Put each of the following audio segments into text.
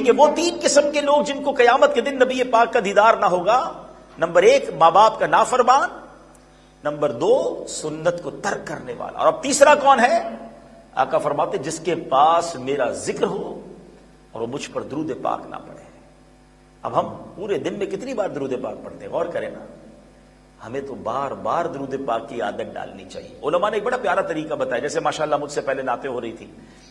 کہ وہ 3 قسم کے لوگ جن کو قیامت کے دن نبی پاک کا دیدار نہ ہوگا. نمبر 1 ماں باپ کا نافرمان، نمبر 2 سنت کو ترک کرنے والا، اور اب تیسرا کون ہے؟ آقا فرماتے جس کے پاس میرا ذکر ہو اور وہ مجھ پر درود پاک نہ پڑھے. اب ہم پورے دن میں کتنی بار درود پاک پڑھتے ہیں؟ غور کریں نا. ہمیں تو بار بار درود پاک کی عادت ڈالنی چاہیے. علماء نے ایک بڑا پیارا طریقہ بتایا. جیسے ماشاءاللہ مجھ سے پہلے نعتیں ہو رہی تھی،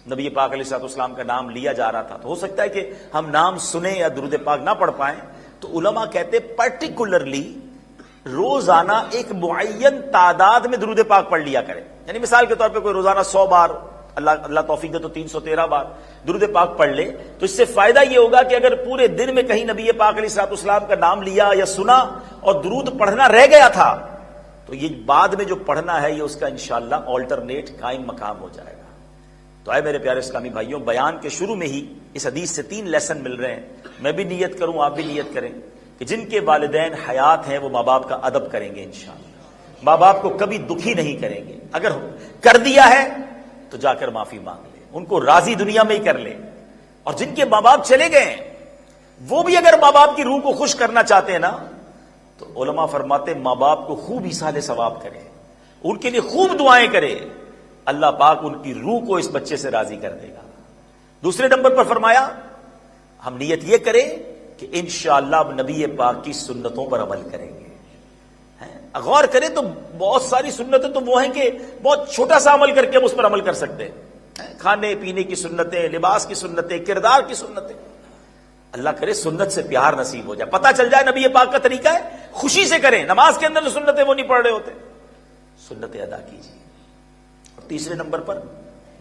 نبی پاک علیہ الصلوۃ والسلام کا نام لیا جا رہا تھا، تو ہو سکتا ہے کہ ہم نام سنیں یا درود پاک نہ پڑھ پائیں. تو علماء کہتے پرٹیکولرلی روزانہ ایک معین تعداد میں درود پاک پڑھ لیا کرے. یعنی مثال کے طور پہ کوئی روزانہ 100 بار، اللہ توفیق دے تو 313 بار درود پاک پڑھ لے، تو اس سے فائدہ یہ ہوگا کہ اگر پورے دن میں کہیں نبی پاک علیہ الصلوۃ والسلام کا نام لیا یا سنا اور درود پڑھنا رہ گیا تھا، تو یہ بعد میں جو پڑھنا ہے یہ اس کا انشاءاللہ آلٹرنیٹ قائم مقام ہو جائے گا. تو اے میرے پیارے اسلامی بھائیوں، بیان کے شروع میں ہی اس حدیث سے 3 لیسن مل رہے ہیں. میں بھی نیت کروں، آپ بھی نیت کریں کہ جن کے والدین حیات ہیں وہ ماں باپ کا ادب کریں گے انشاءاللہ. ماں باپ کو کبھی دکھی نہیں کریں گے. اگر کر دیا ہے تو جا کر معافی مانگ لے، ان کو راضی دنیا میں ہی کر لے. اور جن کے ماں باپ چلے گئے ہیں وہ بھی اگر ماں باپ کی روح کو خوش کرنا چاہتے ہیں نا، تو علماء فرماتے ماں باپ کو خوب ایصال ثواب کرے، ان کے لیے خوب دعائیں کرے. اللہ پاک ان کی روح کو اس بچے سے راضی کر دے گا. دوسرے نمبر پر فرمایا ہم نیت یہ کریں کہ انشاءاللہ اب نبی پاک کی سنتوں پر عمل کریں گے. غور کریں تو بہت ساری سنتیں تو وہ ہیں کہ بہت چھوٹا سا عمل کر کے ہم اس پر عمل کر سکتے ہیں. کھانے پینے کی سنتیں، لباس کی سنتیں، کردار کی سنتیں. اللہ کرے سنت سے پیار نصیب ہو جائے، پتہ چل جائے نبی پاک کا طریقہ ہے، خوشی سے کریں. نماز کے اندر جو سنتیں وہ نہیں پڑھ رہے ہوتے، سنتیں ادا کیجیے. اور تیسرے نمبر پر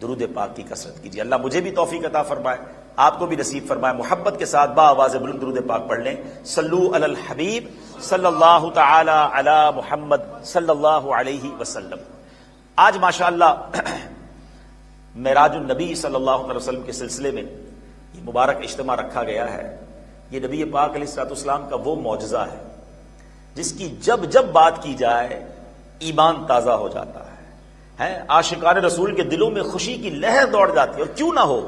درود پاک کی کثرت کیجیے. اللہ مجھے بھی توفیق عطا فرمائے، آپ کو بھی نصیب فرمائے. محبت کے ساتھ با آواز بلند درود پاک پڑھ لیں. صلو علی الحبیب صلی اللہ تعالی علی محمد صلی اللہ علیہ وسلم. آج ماشاءاللہ معراج النبی صلی اللہ علیہ وسلم کے سلسلے میں یہ مبارک اجتماع رکھا گیا ہے. یہ نبی پاک علیہ الصلوۃ والسلام کا وہ معجزہ ہے جس کی جب جب بات کی جائے ایمان تازہ ہو جاتا ہے. عاشقان رسول کے دلوں میں خوشی کی لہر دوڑ جاتی ہے. اور کیوں نہ ہو،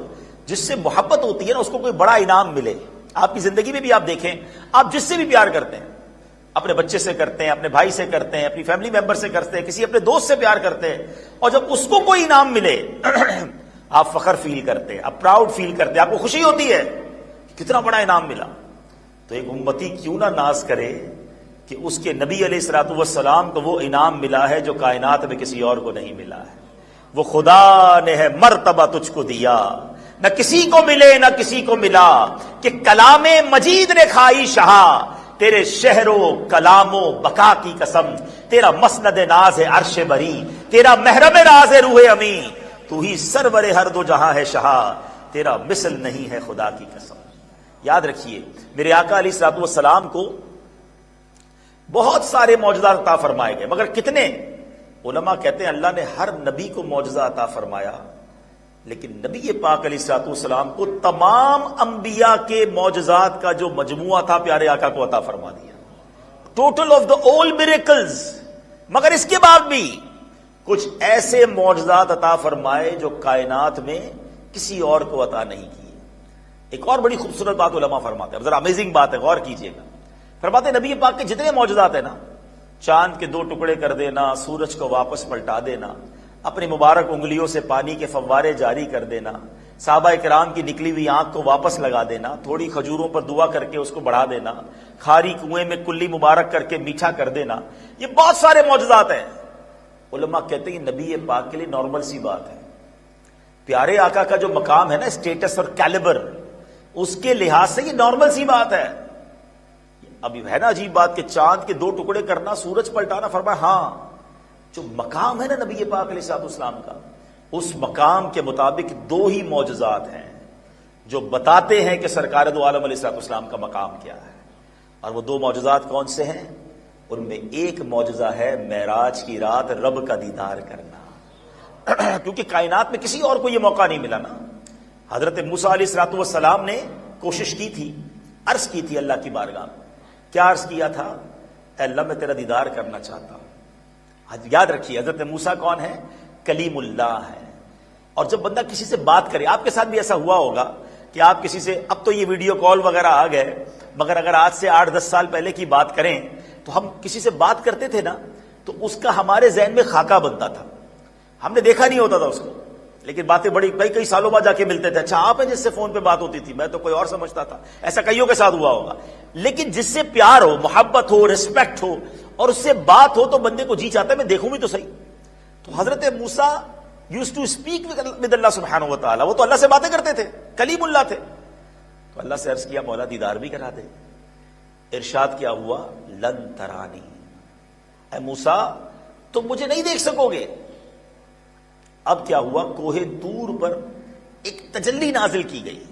جس سے محبت ہوتی ہے نا اس کو کوئی بڑا انعام ملے. آپ کی زندگی میں بھی آپ دیکھیں، آپ جس سے بھی پیار کرتے ہیں، اپنے بچے سے کرتے ہیں، اپنے بھائی سے کرتے ہیں، اپنی فیملی ممبر سے کرتے ہیں، کسی اپنے دوست سے پیار کرتے ہیں، اور جب اس کو کوئی انعام ملے آپ فخر فیل کرتے ہیں، آپ پراؤڈ فیل کرتے ہیں، آپ کو خوشی ہوتی ہے کتنا بڑا انعام ملا. تو ایک امتی کیوں نہ ناز کرے کہ اس کے نبی علیہ الصلوۃ والسلام کو وہ انعام ملا ہے جو کائنات میں کسی اور کو نہیں ملا ہے. وہ خدا نے ہے مرتبہ تجھ کو دیا، نہ کسی کو ملے نہ کسی کو ملا، کہ کلام مجید نے کھائی شہا، تیرے شہر و کلام و بقا کی قسم، تیرا مسند ناز ہے عرش بری، تیرا محرم راز ہے روح امی، تو ہی سرور ہر دو جہاں ہے شہا، تیرا مثل نہیں ہے خدا کی قسم. یاد رکھیے میرے آقا علیہ الصلوۃ والسلام کو بہت سارے معجزات عطا فرمائے گئے، مگر کتنے؟ علماء کہتے ہیں اللہ نے ہر نبی کو معجزہ عطا فرمایا، لیکن نبی پاک علیہ الصلوۃ والسلام کو تمام انبیاء کے معجزات کا جو مجموعہ تھا پیارے آقا کو عطا فرما دیا، total of the all miracles. مگر اس کے بعد بھی کچھ ایسے معجزات عطا فرمائے جو کائنات میں کسی اور کو عطا نہیں کیے. ایک اور بڑی خوبصورت بات علماء فرماتے ہیں، ذرا امیزنگ بات ہے، غور کیجئے گا. فرماتے ہیں نبی پاک کے جتنے معجزات ہیں نا، چاند کے 2 ٹکڑے کر دینا، سورج کو واپس پلٹا دینا، اپنی مبارک انگلیوں سے پانی کے فوارے جاری کر دینا، صحابہ کرام کی نکلی ہوئی آنکھ کو واپس لگا دینا، تھوڑی کھجوروں پر دعا کر کے اس کو بڑھا دینا، کھاری کنویں میں کلی مبارک کر کے میٹھا کر دینا، یہ بہت سارے معجزات ہیں. علماء کہتے ہیں نبی پاک کے لیے نارمل سی بات ہے. پیارے آقا کا جو مقام ہے نا، اسٹیٹس اور کیلیبر، اس کے لحاظ سے یہ نارمل سی بات ہے. ابھی ہے نا عجیب بات کہ چاند کے 2 ٹکڑے کرنا، سورج پلٹانا. فرمایا ہاں جو مقام ہے نا نبی پاک علیہ الصلوۃ والسلام کا، اس مقام کے مطابق 2 ہی معجزات ہیں جو بتاتے ہیں کہ سرکار دو عالم علیہ الصلوۃ والسلام کا مقام کیا ہے. اور وہ 2 معجزات کون سے ہیں؟ ان میں ایک معجزہ ہے معراج کی رات رب کا دیدار کرنا، کیونکہ کائنات میں کسی اور کو یہ موقع نہیں ملا نا. حضرت موسیٰ علیہ الصلوۃ والسلام نے کوشش کی تھی، عرض کی تھی اللہ کی بارگاہ میں. کیا عرض کیا تھا؟ اے اللہ میں تیرا دیدار کرنا چاہتا ہوں. یاد رکھیے حضرت موسیٰ کون ہے؟ کلیم اللہ ہے. اور جب بندہ کسی سے بات کرے، آپ کے ساتھ بھی ایسا ہوا ہوگا کہ کہ آپ کسی سے، اب تو یہ ویڈیو کال وغیرہ آ گئے، مگر اگر آج سے 8-10 سال پہلے کی بات کریں تو ہم کسی سے بات کرتے تھے نا تو اس کا ہمارے ذہن میں خاکہ بنتا تھا، ہم نے دیکھا نہیں ہوتا تھا اس کو، لیکن باتیں بڑی کئی سالوں بعد جا کے ملتے تھے، اچھا آپ ہیں جس سے فون پہ بات ہوتی تھی، میں تو کوئی اور سمجھتا تھا. ایسا کئیوں کے ساتھ ہوا ہوگا. لیکن جس سے پیار ہو، محبت ہو، ریسپیکٹ ہو اور اس سے بات ہو تو بندے کو جی چاہتا ہے میں دیکھوں بھی تو صحیح. تو حضرت موسیٰ یوز ٹو اسپیک ود اللہ سبحانہ و تعالی، وہ تو اللہ سے باتیں کرتے تھے، کلیم اللہ تھے. تو اللہ سے عرض کیا مولا دیدار بھی کرا دے. ارشاد کیا ہوا؟ لن ترانی، اے موسیٰ تم مجھے نہیں دیکھ سکو گے. اب کیا ہوا؟ کوہ طور پر ایک تجلی نازل کی گئی،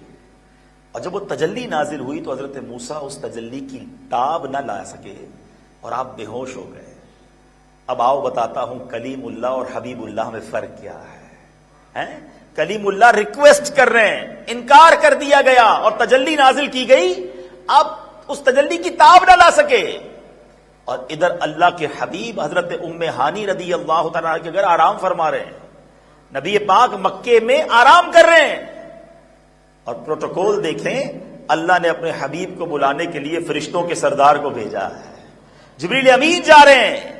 اور جب وہ تجلی نازل ہوئی تو حضرت موسیٰ اس تجلی کی تاب نہ لا سکے اور آپ بے ہوش ہو گئے. اب آؤ بتاتا ہوں کلیم اللہ اور حبیب اللہ میں فرق کیا ہے. کلیم اللہ ریکویسٹ کر رہے ہیں، انکار کر دیا گیا اور تجلی نازل کی گئی، اب اس تجلی کی تاب نہ لا سکے. اور ادھر اللہ کے حبیب حضرت ام ہانی رضی اللہ تعالیٰ کے گھر آرام فرما رہے ہیں، نبی پاک مکے میں آرام کر رہے ہیں. اور پروٹوکول دیکھیں، اللہ نے اپنے حبیب کو بلانے کے لیے فرشتوں کے سردار کو بھیجا ہے، جبریل امین جا رہے ہیں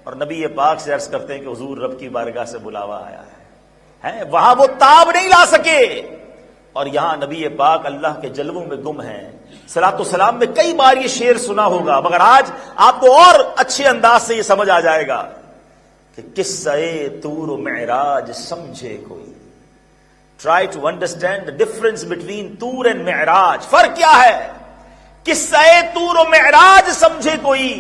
اور نبی پاک سے عرض کرتے ہیں کہ حضور رب کی بارگاہ سے بلاوا آیا ہے. وہاں وہ تاب نہیں لا سکے اور یہاں نبی پاک اللہ کے جلووں میں گم ہیں. صلاۃ و سلام میں کئی بار یہ شعر سنا ہوگا، مگر آج آپ کو اور اچھے انداز سے یہ سمجھ آ جائے گا کہ قصہ طور و معراج سمجھے کوئی. Try to understand the difference between طور and معراج. فرق کیا ہے؟ قصہ طور و معراج سمجھے کوئی،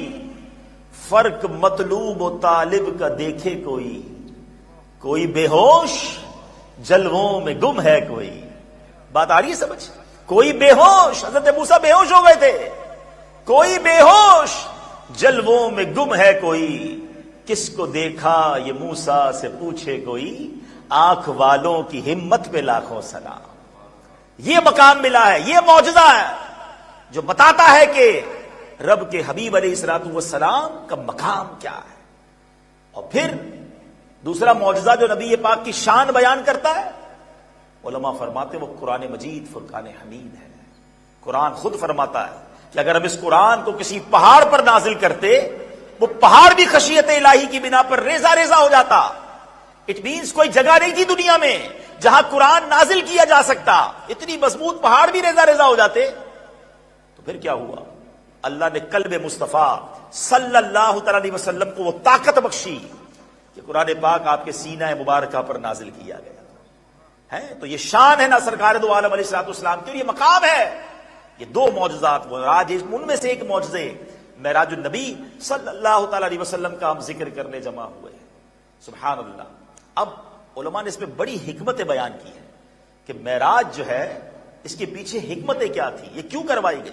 فرق مطلوب و طالب کا دیکھے کوئی. کوئی بے ہوش جلووں میں گم ہے کوئی. بات آ رہی ہے سمجھ؟ کوئی بے ہوش، حضرت موسیٰ بے ہوش ہو گئے تھے، کوئی بے ہوش جلووں میں گم ہے کوئی. کس کو دیکھا یہ موسیٰ سے پوچھے کوئی، آنکھ والوں کی ہمت پہ لاکھوں سلام. یہ مقام ملا ہے، یہ معجزہ ہے جو بتاتا ہے کہ رب کے حبیب علیہ الصلوۃ والسلام کا مقام کیا ہے. اور پھر دوسرا معجزہ جو نبی پاک کی شان بیان کرتا ہے، علماء فرماتے وہ قرآن مجید فرقان حمید ہے. قرآن خود فرماتا ہے کہ اگر ہم اس قرآن کو کسی پہاڑ پر نازل کرتے، وہ پہاڑ بھی خشیت الہی کی بنا پر ریزہ ریزہ ہو جاتا. اٹ مینس کوئی جگہ نہیں تھی دنیا میں جہاں قرآن نازل کیا جا سکتا، اتنی مضبوط پہاڑ بھی ریزہ ریزہ ہو جاتے. تو پھر کیا ہوا؟ اللہ نے قلب مصطفیٰ صلی اللہ تعالی علیہ وسلم کو وہ طاقت بخشی کہ قرآن پاک آپ کے سینہ مبارکہ پر نازل کیا گیا ہے. تو یہ شان ہے نا سرکار دو عالم علیہ الصلوۃ والسلام کی، اور یہ مقام ہے. یہ دو معجزات معراج، ان میں سے ایک معجزے معراج النبی صلی اللہ تعالی علیہ وسلم کا ہم ذکر کرنے جمع ہوئے. سبحان اللہ. اب علماء نے اس میں بڑی حکمتیں بیان کی ہیں کہ معراج جو ہے اس کے پیچھے حکمتیں کیا تھی، یہ کیوں کروائی گئی.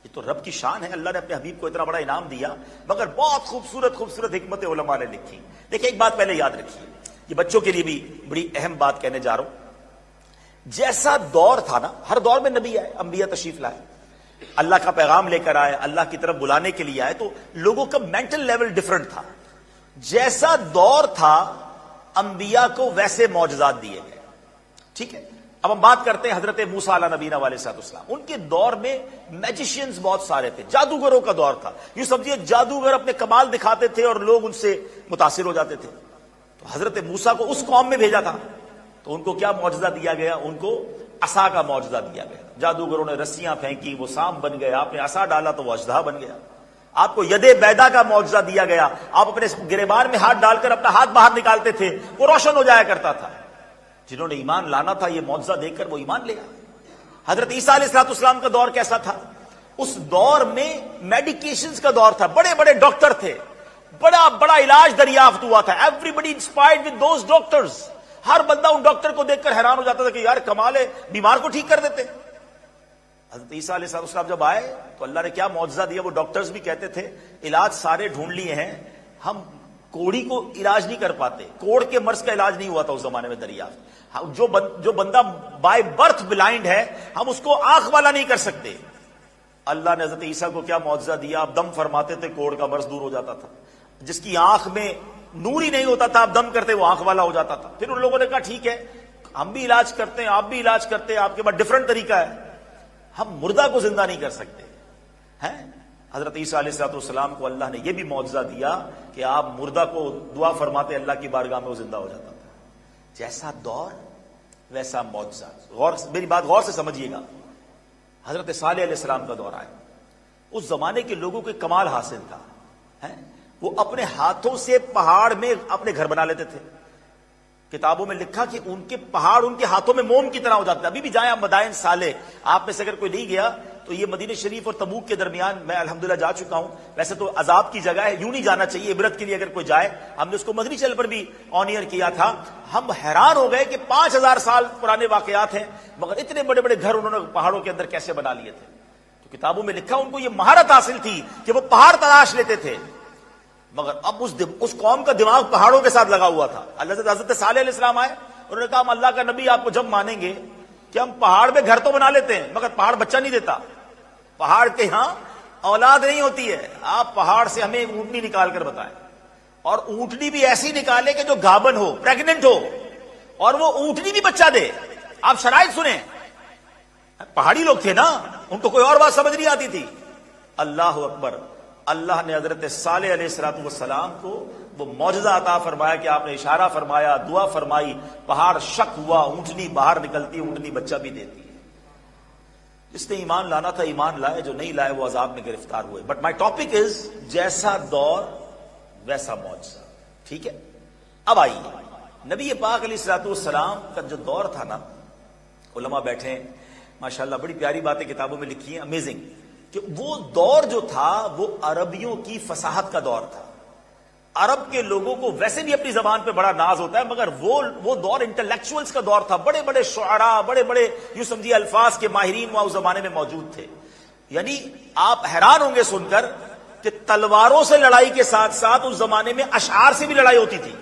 یہ تو رب کی شان ہے، اللہ نے اپنے حبیب کو اتنا بڑا انعام دیا، مگر بہت خوبصورت خوبصورت حکمتیں علماء نے لکھی. دیکھیں ایک بات پہلے یاد رکھیے، یہ بچوں کے لیے بھی بڑی اہم بات کہنے جا رہا ہوں. جیسا دور تھا نا، ہر دور میں نبی آئے، انبیاء تشریف لائے، اللہ کا پیغام لے کر آئے، اللہ کی طرف بلانے کے لیے آئے، تو لوگوں کا مینٹل لیول ڈیفرنٹ تھا. جیسا دور تھا انبیاء کو ویسے معجزات دیے گئے. ٹھیک ہے، اب ہم بات کرتے ہیں حضرت موسیٰ علیہ نبینا علیہ السلام. ان کے دور میں میجیشینز بہت سارے تھے، جادوگروں کا دور تھا. یوں سمجھیے جادوگر اپنے کمال دکھاتے تھے اور لوگ ان سے متاثر ہو جاتے تھے. تو حضرت موسیٰ کو اس قوم میں بھیجا تھا، تو ان کو کیا معجزہ دیا گیا؟ ان کو عصا کا معجزہ دیا گیا. جادوگروں نے رسیاں پھینکی، وہ سانپ بن گیا. آپ نے عصا ڈالا تو وہ اژدہا بن گیا. آپ کو ید بیدا کا معجزہ دیا گیا، آپ اپنے گریبان میں ہاتھ ڈال کر اپنا ہاتھ باہر نکالتے تھے، وہ روشن ہو جایا کرتا تھا. جنہوں نے ایمان لانا تھا یہ معجزہ دیکھ کر وہ ایمان لے آئے. حضرت عیسیٰ علیہ السلام کا دور کیسا تھا؟ اس دور میں میڈیکیشنز کا دور تھا، بڑے بڑے ڈاکٹر تھے، بڑا بڑا علاج دریافت ہوا تھا. Everybody inspired with those doctors. ہر بندہ ان ڈاکٹر کو دیکھ کر حیران ہو جاتا تھا کہ یار کمال ہے، بیمار کو ٹھیک کر دیتے. حضرت عیسیٰ علیہ السلام جب آئے تو اللہ نے کیا معجزہ دیا؟ وہ ڈاکٹرز بھی کہتے تھے علاج سارے ڈھونڈ لیے ہیں، ہم کوڑی کو علاج نہیں کر پاتے. کوڑ کے مرض کا علاج نہیں ہوا تھا اس زمانے میں دریافت. جو بندہ بائی برتھ بلائنڈ ہے ہم اس کو آنکھ والا نہیں کر سکتے. اللہ نے حضرت عیسیٰ کو کیا معجزہ دیا؟ آپ دم فرماتے تھے، کوڑ کا مرض دور ہو جاتا تھا. جس کی آنکھ میں نور ہی نہیں ہوتا تھا آپ دم کرتے وہ آنکھ والا ہو جاتا تھا. پھر ان لوگوں نے کہا ٹھیک ہے ہم بھی علاج کرتے ہیں، آپ بھی علاج کرتے ہیں، آپ کے پاس ڈفرنٹ طریقہ ہے، ہم مردہ کو زندہ نہیں کر سکتے ہیں۔ حضرت عیسیٰ علیہ السلام کو اللہ نے یہ بھی معجزہ دیا کہ آپ مردہ کو دعا فرماتے اللہ کی بارگاہ میں وہ زندہ ہو جاتا تھا۔ جیسا دور ویسا معجزہ۔ میری بات غور سے سمجھیے گا۔ حضرت صالح علیہ السلام کا دور آیا، اس زمانے کے لوگوں کو کمال حاصل تھا، وہ اپنے ہاتھوں سے پہاڑ میں اپنے گھر بنا لیتے تھے۔ کتابوں میں لکھا کہ ان کے پہاڑ ان کے ہاتھوں میں موم کی طرح ہو جاتے ہیں۔ ابھی بھی جائیں آپ مدائن صالح، آپ میں سے اگر کوئی نہیں گیا تو یہ مدینہ شریف اور تبوک کے درمیان میں الحمدللہ جا چکا ہوں۔ ویسے تو عذاب کی جگہ ہے، یوں نہیں جانا چاہیے، عبرت کے لیے اگر کوئی جائے۔ ہم نے اس کو مدنی چینل پر بھی آن ایئر کیا تھا۔ ہم حیران ہو گئے کہ 5000 سال پرانے واقعات ہیں، مگر اتنے بڑے بڑے گھر انہوں نے پہاڑوں کے اندر کیسے بنا لیے تھے۔ تو کتابوں میں لکھا ان کو یہ مہارت حاصل تھی کہ وہ پہاڑ تلاش لیتے تھے، مگر اب اس قوم کا دماغ پہاڑوں کے ساتھ لگا ہوا تھا۔ حضرت صالح علیہ السلام آئے، انہوں نے کہا ہم اللہ کا نبی آپ کو جب مانیں گے کہ ہم پہاڑ میں گھر تو بنا لیتے ہیں مگر پہاڑ بچہ نہیں دیتا، پہاڑ کے ہاں اولاد نہیں ہوتی ہے، آپ پہاڑ سے ہمیں اونٹنی نکال کر بتائیں، اور اونٹنی بھی ایسی نکالے کہ جو گابن ہو، پریگننٹ ہو، اور وہ اونٹنی بھی بچہ دے۔ آپ شرائط سنیں، پہاڑی لوگ تھے نا، ان کو کوئی اور بات سمجھ نہیں آتی تھی۔ اللہ اکبر، اللہ نے حضرت صالح علیہ السلام کو وہ معجزہ عطا فرمایا کہ آپ نے اشارہ فرمایا، دعا فرمائی، پہاڑ شک ہوا، اونٹنی باہر نکلتی، اونٹنی بچہ بھی دیتی ہے۔ جس نے ایمان لانا تھا ایمان لائے، جو نہیں لائے وہ عذاب میں گرفتار ہوئے۔ بٹ مائی ٹاپک از جیسا دور ویسا معجزہ، ٹھیک ہے؟ اب آئیے نبی پاک علیہ السلام کا جو دور تھا نا، علماء بیٹھے ہیں ماشاءاللہ، بڑی پیاری باتیں کتابوں میں لکھی ہیں، امیزنگ، کہ وہ دور جو تھا وہ عربیوں کی فصاحت کا دور تھا۔ عرب کے لوگوں کو ویسے بھی اپنی زبان پہ بڑا ناز ہوتا ہے، مگر وہ دور انٹلیکچوئلز کا دور تھا۔ بڑے بڑے شعراء، بڑے بڑے یوں سمجھیے الفاظ کے ماہرین وہاں اس زمانے میں موجود تھے۔ یعنی آپ حیران ہوں گے سن کر کہ تلواروں سے لڑائی کے ساتھ ساتھ اس زمانے میں اشعار سے بھی لڑائی ہوتی تھی۔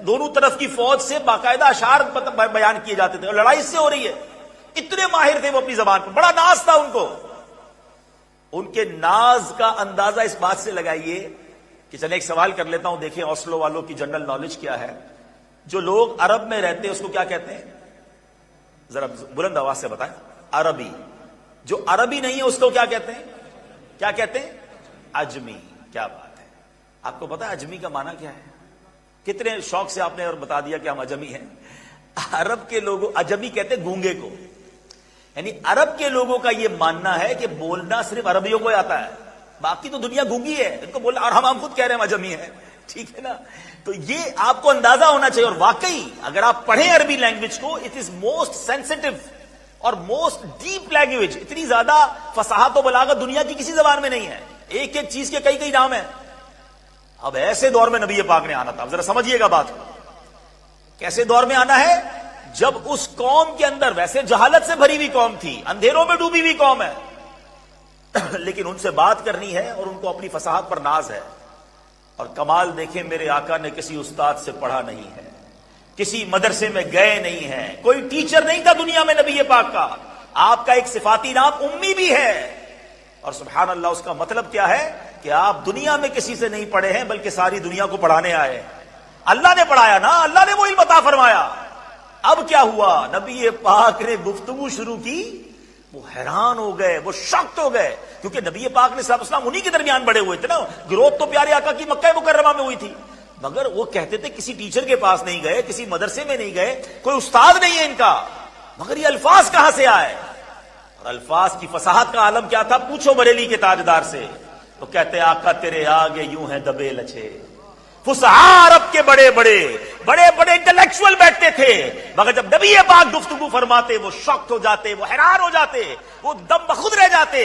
دونوں طرف کی فوج سے باقاعدہ اشعار بیان کیے جاتے تھے، اور لڑائی اس سے ہو رہی ہے۔ اتنے ماہر تھے وہ اپنی زبان پہ، بڑا ناز تھا ان کو۔ ان کے ناز کا اندازہ اس بات سے لگائیے کہ چلے ایک سوال کر لیتا ہوں، دیکھیں اوسلو والوں کی جنرل نالج کیا ہے۔ جو لوگ عرب میں رہتے ہیں اس کو کیا کہتے ہیں؟ ذرا بلند آواز سے بتائیں۔ عربی۔ جو عربی نہیں ہے اس کو کیا کہتے ہیں؟ کیا کہتے ہیں؟ اجمی۔ کیا بات ہے، آپ کو پتا ہے اجمی کا معنی کیا ہے؟ کتنے شوق سے آپ نے اور بتا دیا کہ ہم اجمی ہیں۔ عرب کے لوگوں، اجمی کہتے ہیں گونگے کو، یعنی عرب کے لوگوں کا یہ ماننا ہے کہ بولنا صرف عربیوں کو آتا ہے، باقی تو دنیا گونگی ہے، ان کو بولنا، اور ہم خود کہہ رہے ہیں اجمی ہیں، ٹھیک ہے نا؟ تو یہ آپ کو اندازہ ہونا چاہیے۔ اور واقعی اگر آپ پڑھیں عربی لینگویج کو، اٹ از موسٹ سینسٹیو اور موسٹ ڈیپ لینگویج۔ اتنی زیادہ فصاحت و بلاغت دنیا کی کسی زبان میں نہیں ہے، ایک ایک چیز کے کئی کئی نام ہیں۔ اب ایسے دور میں نبی پاک نے آنا تھا، ذرا سمجھیے گا بات۔ کیسے دور میں آنا ہے؟ جب اس قوم کے اندر، ویسے جہالت سے بھری ہوئی قوم تھی، اندھیروں میں ڈوبی ہوئی قوم ہے، لیکن ان سے بات کرنی ہے اور ان کو اپنی فصاحت پر ناز ہے۔ اور کمال دیکھیں، میرے آقا نے کسی استاد سے پڑھا نہیں ہے، کسی مدرسے میں گئے نہیں ہیں، کوئی ٹیچر نہیں تھا دنیا میں نبی پاک کا۔ آپ کا ایک صفاتی نام امی بھی ہے، اور سبحان اللہ اس کا مطلب کیا ہے کہ آپ دنیا میں کسی سے نہیں پڑھے ہیں بلکہ ساری دنیا کو پڑھانے آئے۔ اللہ نے پڑھایا نا، اللہ نے وہ علم عطا فرمایا۔ اب کیا ہوا؟ نبی پاک نے گفتگو شروع کی، وہ حیران ہو گئے، وہ شاکڈ ہو گئے، کیونکہ نبی پاک نے صلی اللہ علیہ وسلم انہی کے درمیان بڑے ہوئے تھے نا، گروتھ تو پیارے آقا کی مکہ مکرمہ میں ہوئی تھی، مگر وہ کہتے تھے کسی ٹیچر کے پاس نہیں گئے، کسی مدرسے میں نہیں گئے، کوئی استاد نہیں ہے ان کا، مگر یہ الفاظ کہاں سے آئے؟ اور الفاظ کی فصاحت کا عالم کیا تھا؟ پوچھو بریلی کے تاجدار سے، وہ کہتے ہیں آقا تیرے آگے یوں ہیں دبے لچھے۔ فصحاء عرب کے بڑے بڑے انٹلیکچوئل بیٹھتے تھے، مگر جب نبی پاک گفتگو فرماتے وہ شاکڈ ہو جاتے، وہ حیران ہو جاتے، وہ دم بخود رہ جاتے۔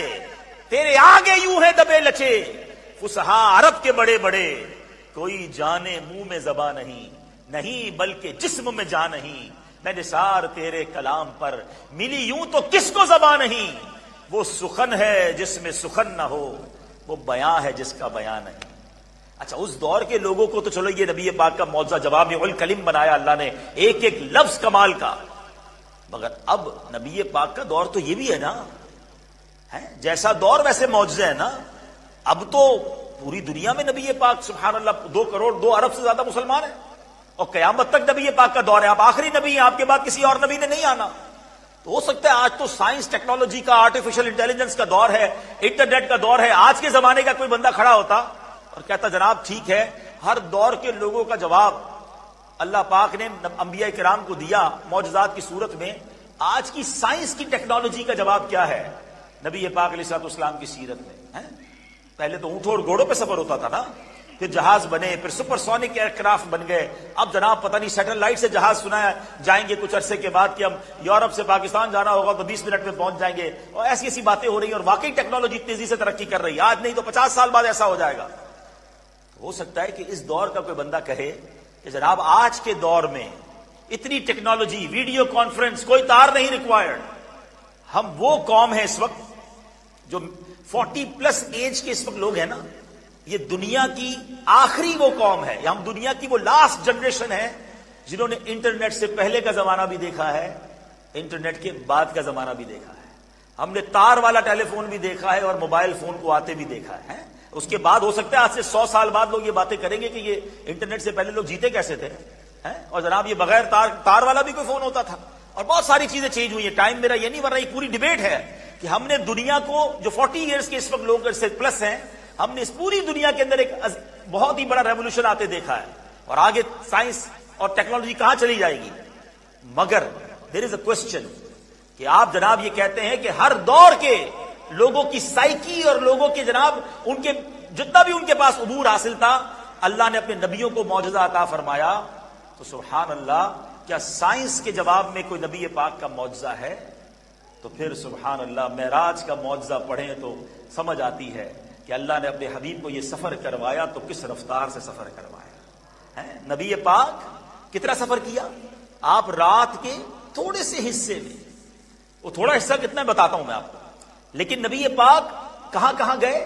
تیرے آگے یوں ہے دبے لچے، فصحاء عرب کے بڑے، کوئی جانے منہ میں زباں نہیں بلکہ جسم میں جان نہیں، میں نثار تیرے کلام پر ملی یوں تو کس کو زباں نہیں، وہ سخن ہے جس میں سخن نہ ہو، وہ بیاں ہے جس کا بیان نہیں۔ اچھا، اس دور کے لوگوں کو تو چلو یہ نبی پاک کا معجزہ جواب الکلم بنایا اللہ نے، ایک ایک لفظ کمال کا، مگر اب نبی پاک کا دور تو یہ بھی ہے نا، جیسا دور ویسے معجزے ہیں نا۔ اب تو پوری دنیا میں نبی پاک سبحان اللہ 2 کروڑ 2 ارب سے زیادہ مسلمان ہیں، اور قیامت تک نبی پاک کا دور ہے، آپ آخری نبی ہیں، آپ کے بعد کسی اور نبی نے نہیں آنا. تو ہو سکتا ہے آج تو سائنس ٹیکنالوجی کا، آرٹیفیشل انٹیلیجنس کا دور ہے، انٹرنیٹ کا دور ہے. آج کے زمانے کا کوئی بندہ کھڑا ہوتا اور کہتا جناب ٹھیک ہے، ہر دور کے لوگوں کا جواب اللہ پاک نے انبیاء کرام کو دیا معجزات کی صورت میں. آج کی سائنس کی ٹیکنالوجی کا جواب کیا ہے نبی پاک علیہ الصلوۃ والسلام کی سیرت میں؟ پہلے تو اونٹوں اور گھوڑوں پہ سفر ہوتا تھا نا، پھر جہاز بنے، پھر سپر سونک ایئر کرافٹ بن گئے. اب جناب پتہ نہیں سیٹلائٹ سے جہاز سنایا جائیں گے کچھ عرصے کے بعد کہ ہم یورپ سے پاکستان جانا ہوگا تو 20 منٹ میں پہنچ جائیں گے، اور ایسی ایسی باتیں ہو رہی ہیں. اور واقعی ٹیکنالوجی تیزی سے ترقی کر رہی ہے، آج نہیں تو 50 سال بعد ایسا ہو جائے گا. ہو سکتا ہے کہ اس دور کا کوئی بندہ کہے کہ جناب آج کے دور میں اتنی ٹیکنالوجی، ویڈیو کانفرنس، کوئی تار نہیں ریکوائرڈ. ہم وہ قوم ہیں اس وقت جو 40+ ایج کے اس وقت لوگ ہیں نا، یہ دنیا کی آخری وہ قوم ہے، یا ہم دنیا کی وہ لاسٹ جنریشن ہے جنہوں نے انٹرنیٹ سے پہلے کا زمانہ بھی دیکھا ہے، انٹرنیٹ کے بعد کا زمانہ بھی دیکھا ہے. ہم نے تار والا ٹیلی فون بھی دیکھا ہے اور موبائل فون کو آتے بھی دیکھا ہے. اس کے بعد ہو سکتا ہے آج سے 100 سال بعد لوگ یہ باتیں کریں گے کہ یہ انٹرنیٹ سے پہلے لوگ جیتے کیسے تھے. اور جناب یہ بغیر تار والا بھی کوئی فون ہوتا تھا. اور بہت ساری چیزیں چینج ہوئی ہیں. ٹائم میرا یہ نہیں، ورنہ یہ پوری ڈیبیٹ ہے کہ ہم نے دنیا کو جو 40 ایئرس کے اس وقت لوگ سے پلس ہیں، ہم نے اس پوری دنیا کے اندر ایک بہت ہی بڑا ریولوشن آتے دیکھا ہے. اور آگے سائنس اور ٹیکنالوجی کہاں چلی جائے گی. مگر دیر از اے کوشچن کہ آپ جناب یہ کہتے ہیں کہ ہر دور کے لوگوں کی سائیکی اور لوگوں کے جناب ان کے جتنا بھی ان کے پاس عبور حاصل تھا، اللہ نے اپنے نبیوں کو معجزہ عطا فرمایا. تو سبحان اللہ، کیا سائنس کے جواب میں کوئی نبی پاک کا معجزہ ہے؟ تو پھر سبحان اللہ معراج کا معجزہ پڑھیں تو سمجھ آتی ہے کہ اللہ نے اپنے حبیب کو یہ سفر کروایا تو کس رفتار سے سفر کروایا ہے. نبی پاک کتنا سفر کیا؟ آپ رات کے تھوڑے سے حصے میں، وہ تھوڑا حصہ کتنا بتاتا ہوں میں آپ کو، لیکن نبی پاک کہاں کہاں گئے؟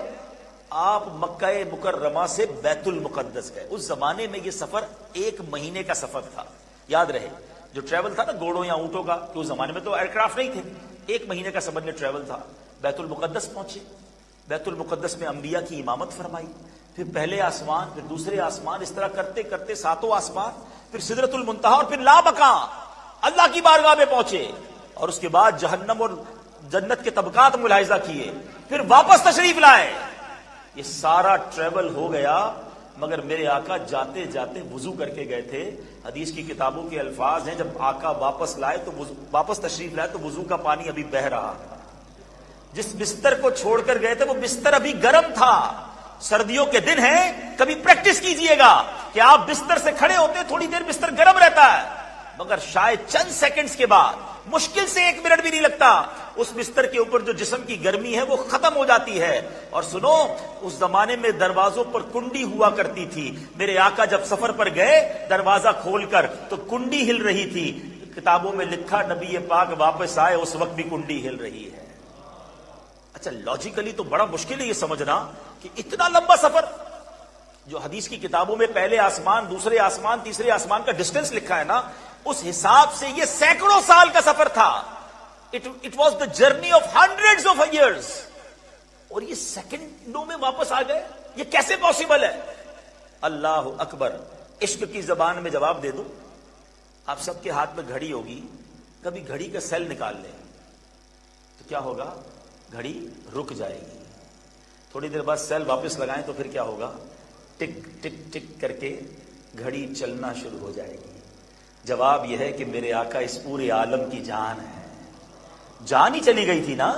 آپ مکہ مکرمہ سے بیت المقدس گئے. اس زمانے میں یہ سفر 1 مہینے کا سفر تھا. یاد رہے جو ٹریول تھا نا گھوڑوں یا اونٹوں کا، کہ اس زمانے میں تو ایئرکرافٹ نہیں تھے، 1 مہینے کا سمجھ لیں ٹریول تھا. بیت المقدس پہنچے، بیت المقدس میں انبیاء کی امامت فرمائی، پھر پہلے آسمان، پھر دوسرے آسمان، اس طرح کرتے کرتے 7 آسمان، پھر سدرۃ المنتہا، اور پھر لامکاں اللہ کی بارگاہ میں پہنچے. اور اس کے بعد جہنم اور جنت کے طبقات ملاحظہ کیے، پھر واپس تشریف لائے. یہ سارا ٹریول ہو گیا، مگر میرے آقا جاتے جاتے وضو کر کے گئے تھے. حدیث کی کتابوں کے الفاظ ہیں جب آقا واپس لائے تو واپس تشریف لائے تو وضو کا پانی ابھی بہ رہا تھا. جس بستر کو چھوڑ کر گئے تھے وہ بستر ابھی گرم تھا. سردیوں کے دن ہیں، کبھی پریکٹس کیجئے گا کہ آپ بستر سے کھڑے ہوتے تھوڑی دیر بستر گرم رہتا ہے، مگر شاید چند سیکنڈز کے بعد، مشکل سے 1 منٹ بھی نہیں لگتا، اس بستر کے اوپر جو جسم کی گرمی ہے وہ ختم ہو جاتی ہے. اور سنو، اس زمانے میں دروازوں پر کنڈی ہوا کرتی تھی. میرے آقا جب سفر پر گئے دروازہ کھول کر تو کنڈی ہل رہی تھی. کتابوں میں لکھا نبی پاک واپس آئے اس وقت بھی کنڈی ہل رہی ہے. اچھا لاجیکلی تو بڑا مشکل ہے یہ سمجھنا کہ اتنا لمبا سفر، جو حدیث کی کتابوں میں پہلے آسمان، دوسرے آسمان، تیسرے آسمان کا ڈسٹینس لکھا ہے نا، اس حساب سے یہ سینکڑوں سال کا سفر تھا. It was the journey of hundreds of years. اور یہ سیکنڈوں میں واپس آ گئے، یہ کیسے پاسبل ہے؟ اللہ اکبر. عشق کی زبان میں جواب دے دوں، آپ سب کے ہاتھ میں گھڑی ہوگی، کبھی گھڑی کا سیل نکال لیں تو کیا ہوگا؟ گھڑی رک جائے گی. تھوڑی دیر بعد سیل واپس لگائیں تو پھر کیا ہوگا؟ ٹک ٹک ٹک کر کے گھڑی چلنا شروع ہو جائے گی. جواب یہ ہے کہ میرے آقا اس پورے عالم کی جان ہے. جان ہی چلی گئی تھی نا،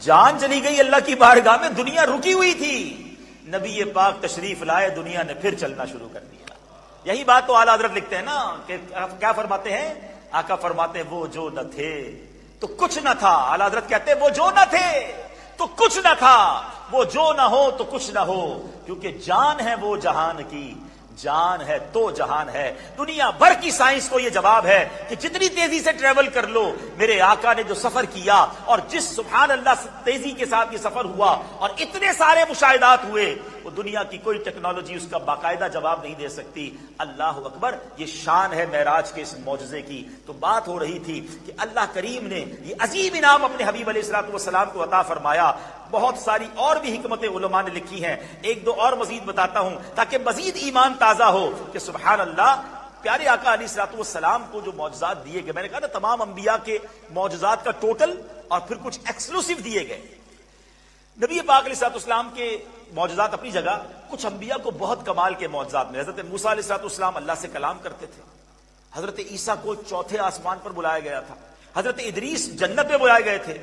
جان چلی گئی اللہ کی بارگاہ میں، دنیا رکی ہوئی تھی. نبی پاک تشریف لائے، دنیا نے پھر چلنا شروع کر دیا. یہی بات تو اعلیٰ حضرت لکھتے ہیں نا کہ کیا فرماتے ہیں؟ آقا فرماتے ہیں وہ جو نہ تھے تو کچھ نہ تھا. اعلیٰ حضرت کہتے ہیں وہ جو نہ تھے تو کچھ نہ تھا، وہ جو نہ ہو تو کچھ نہ ہو، کیونکہ جان ہے وہ جہان کی، جان ہے تو جہان ہے. دنیا بھر کی سائنس کو یہ جواب ہے کہ جتنی تیزی سے ٹریول کر لو، میرے آقا نے جو سفر کیا اور جس سبحان اللہ تیزی کے ساتھ یہ سفر ہوا اور اتنے سارے مشاہدات ہوئے، وہ دنیا کی کوئی ٹیکنالوجی اس کا باقاعدہ جواب نہیں دے سکتی. اللہ اکبر. یہ شان ہے معراج کے اس معجزے کی. تو بات ہو رہی تھی کہ اللہ کریم نے یہ عظیم انعام اپنے حبیب علیہ الصلوۃ والسلام کو عطا فرمایا. بہت ساری اور بھی حکمتیں علماء نے لکھی ہیں، 1-2 اور مزید بتاتا ہوں تاکہ مزید ایمان تازہ ہو کہ سبحان اللہ پیارے آقا علیہ الصلوۃ والسلام کو جو معجزات دیے گئے، میں نے کہا نا تمام انبیاء کے معجزات کا ٹوٹل اور پھر کچھ ایکسکلوسیو دیے گئے۔ نبی پاک علیہ الصلوۃ والسلام کے معجزات اپنی جگہ، کچھ انبیاء کو بہت کمال کے معجزات میں۔ حضرت موسیٰ علیہ الصلوۃ والسلام اللہ سے کلام کرتے تھے، حضرت عیسیٰ کو چوتھے آسمان پر بلایا گیا تھا، حضرت ادریس جنت میں بلائے گئے تھے۔